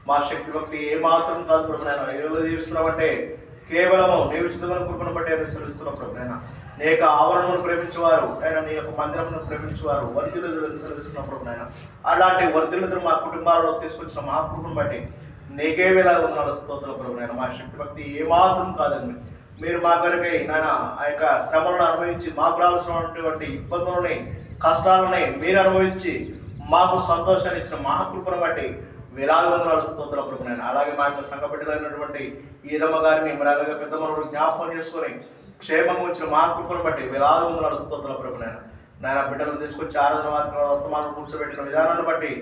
మా శక్తి భక్తి ఏమాత్రం కాదు ప్రభు నాయన. ఎవరు జీవిస్తున్నామంటే కేవలము నీ ఉచితమైన కృపను బట్టి అని సెలవిస్తున్నాం ప్రభు నాయన. నీ యొక్క ఆవరణను ప్రేమించేవారు ఆయన నీ యొక్క మందిరమును ప్రేమించేవారు వర్ధిల్లుదలను సెలవిస్తున్నాం ప్రభు నాయన. అలాంటి వర్ధిల్లుదలు మా కుటుంబాలలో తీసుకొచ్చిన మహాకృపను బట్టి నీకే వేలాగా ఉన్నాడు స్తోత్రం ప్రభు నాయన. మా శక్తి భక్తి ఏమాత్రం కాదండి. మీరు మా కొరకై నాయన ఆ యొక్క శ్రమలను అనుభవించి మాకు రావాల్సినటువంటి ఇబ్బందులని కష్టాలని మీరు అనుభవించి మాకు సంతోషాన్ని ఇచ్చిన మహాకృపను బట్టి వేలాది వందనాలు స్తోత్రం ప్రభు నాయన. అలాగే మా యొక్క సంఘ బిడ్డలైనటువంటి ఈరమ్మ గారిని మరి అలాగే పెద్ద మనోడు జ్ఞాపకం చేసుకొని క్షేమంగా వచ్చిన మహాకృపను బట్టి వేలాది వందనాలు స్తోత్రం ప్రభు నాయన. నాయన బిడ్డలను తీసుకొచ్చి ఆరాధన వర్తమానం కూర్చోబెట్టిన విధానాన్ని బట్టి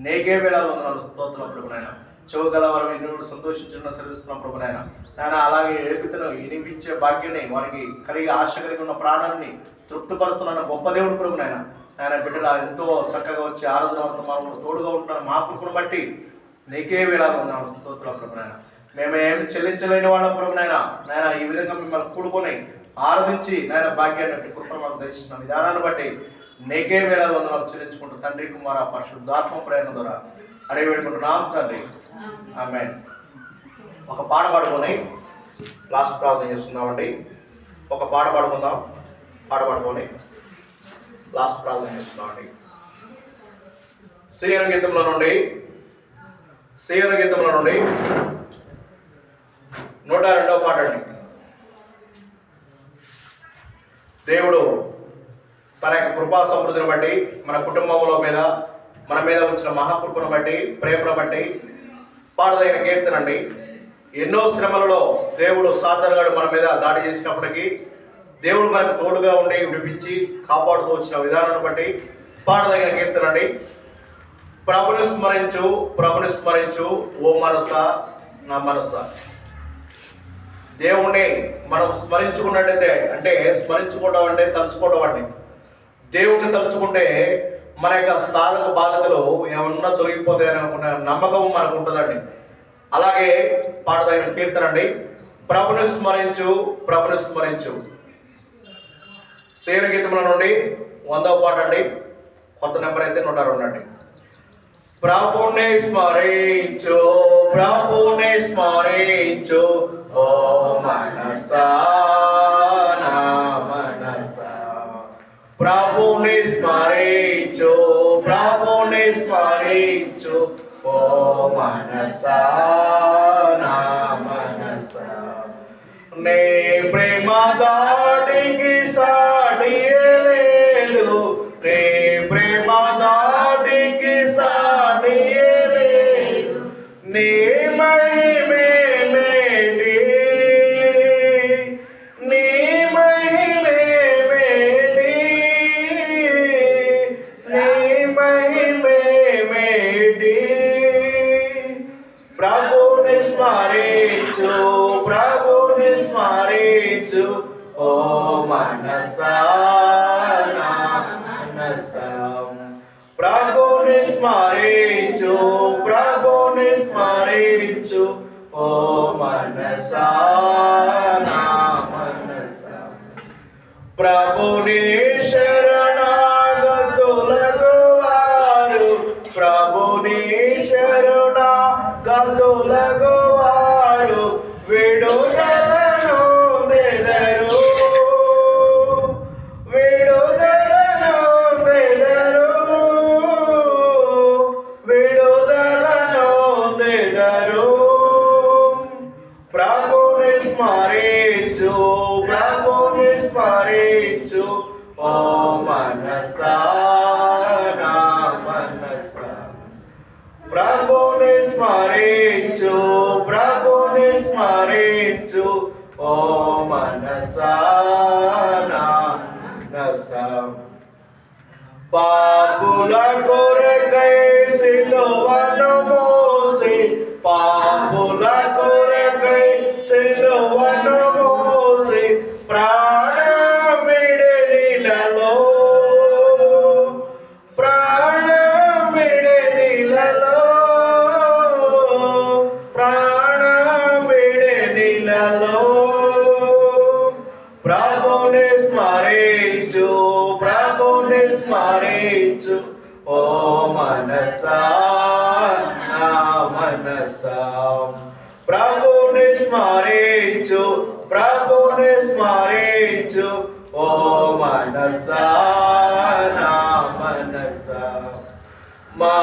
నీకే వేలాది వందనాలు స్తోత్రం ప్రభు నాయన. చెవుగల వారు ఎన్నో సంతోషించిన సెలవిస్తున్నాం ప్రభు నాయన. నాయన అలాగే ఏపితను వినిపించే భాగ్యాన్ని వారికి కలిగి ఆశ కలిగి ఉన్న ప్రాణాన్ని తృప్తిపరుస్తున్న గొప్ప దేవుడు ప్రభు నాయన. ఆయన బిడ్డలు ఎంతో చక్కగా వచ్చి ఆరాధన వర్తమానంలో తోడుగా ఉంటున్న మా కృపను బట్టి నీకే వేలాగా ఉన్నాం స్తోత్రం ప్రభు నాయన. మేము ఏమి చెల్లించలేని వాళ్ళం ప్రభు నాయన. నాయన ఈ విధంగా మిమ్మల్ని కూడుకొని ఆరాధించి నాయన భాగ్యాన్ని కృపను మాకు దర్శించిన విధానాన్ని బట్టి నీకే వేలాది వందనాలు చెల్లించుకుంటూ తండ్రి కుమార పరిశుద్ధాత్మ ప్రేరణ ద్వారా అడిగి వేడుకుంటున్నాం తండ్రి. ఆమేన్. ఒక పాట పాడుకొని లాస్ట్ ప్రార్థన చేసుకుందామండి. ఒక పాట పాడుకుందాం. పాట పాడుకొని లాస్ట్ ప్రార్థన చేసుకుందామండి. శ్రీయన గీతంలో నుండి 102వ పాట అండి. దేవుడు తన యొక్క కృపా సమృద్ధిని బట్టి మన కుటుంబంలో మీద మన మీద ఉంచిన మహాకృపను బట్టి ప్రేమను బట్టి పాడదగిన కీర్తన అండి. ఎన్నో శ్రమలలో దేవుడు సాతానుగాడు మన మీద దాడి చేసినప్పటికీ దేవుడు మనకు తోడుగా ఉండి విడిపించి కాపాడుతూ వచ్చిన విధానాన్ని బట్టి పాడదగిన కీర్తన అండి. ప్రభుని స్మరించు ఓ మనసా నా మనసా. దేవుణ్ణి మనం స్మరించుకున్నట్టయితే అంటే స్మరించుకోవడం అంటే తలుచుకోవడం అండి. దేవుణ్ణి తలుచుకుంటే మన యొక్క సాధక బాధలు ఏమన్నా తొలగిపోతాయని అనుకున్న నమ్మకం మనకు ఉంటుందండి. అలాగే పాడదగిన కీర్తన అండి. ప్రభుని స్మరించు. సేన గీతముల నుండి 100వ పాట అండి. కొత్త నెంబర్ అయితే 102 అండి. ప్రభుని స్మరించు ఓ మనసా నా మనసా. ప్రభుని స్మరించు ఓ మనసా నా మనసా. నీ ప్రేమ దాటికి సాటి లేదు. నీ ప్రేమ దాటికి సాటి లేదు. నీ మహిమే మేటి నీ మహిమే మేటి నీ మహిమే మేటి. ప్రభుని స్మరించు ఓ మనసా నా మనసా. ప్రభుని స్మరించు ఓ మనసా నా మనసా. ప్రభుని శరణాగతులగువారు విడుదలను నెదరు. ప్రభుని స్మరించు ఓ మనసా నా మనసా. ప్రభుని స్మరించు ఓ మనసా నా మనసా. పాపుల కొరకై సిలువను మోసి ప్రాణమిడెనిలలో స్మరించు ప్రభుని స్మరించు ఓ మనసా నా మనసా ప్రభుని స్మరించు ప్రభుని స్మరించు ఓ మనసా నా మనసా మా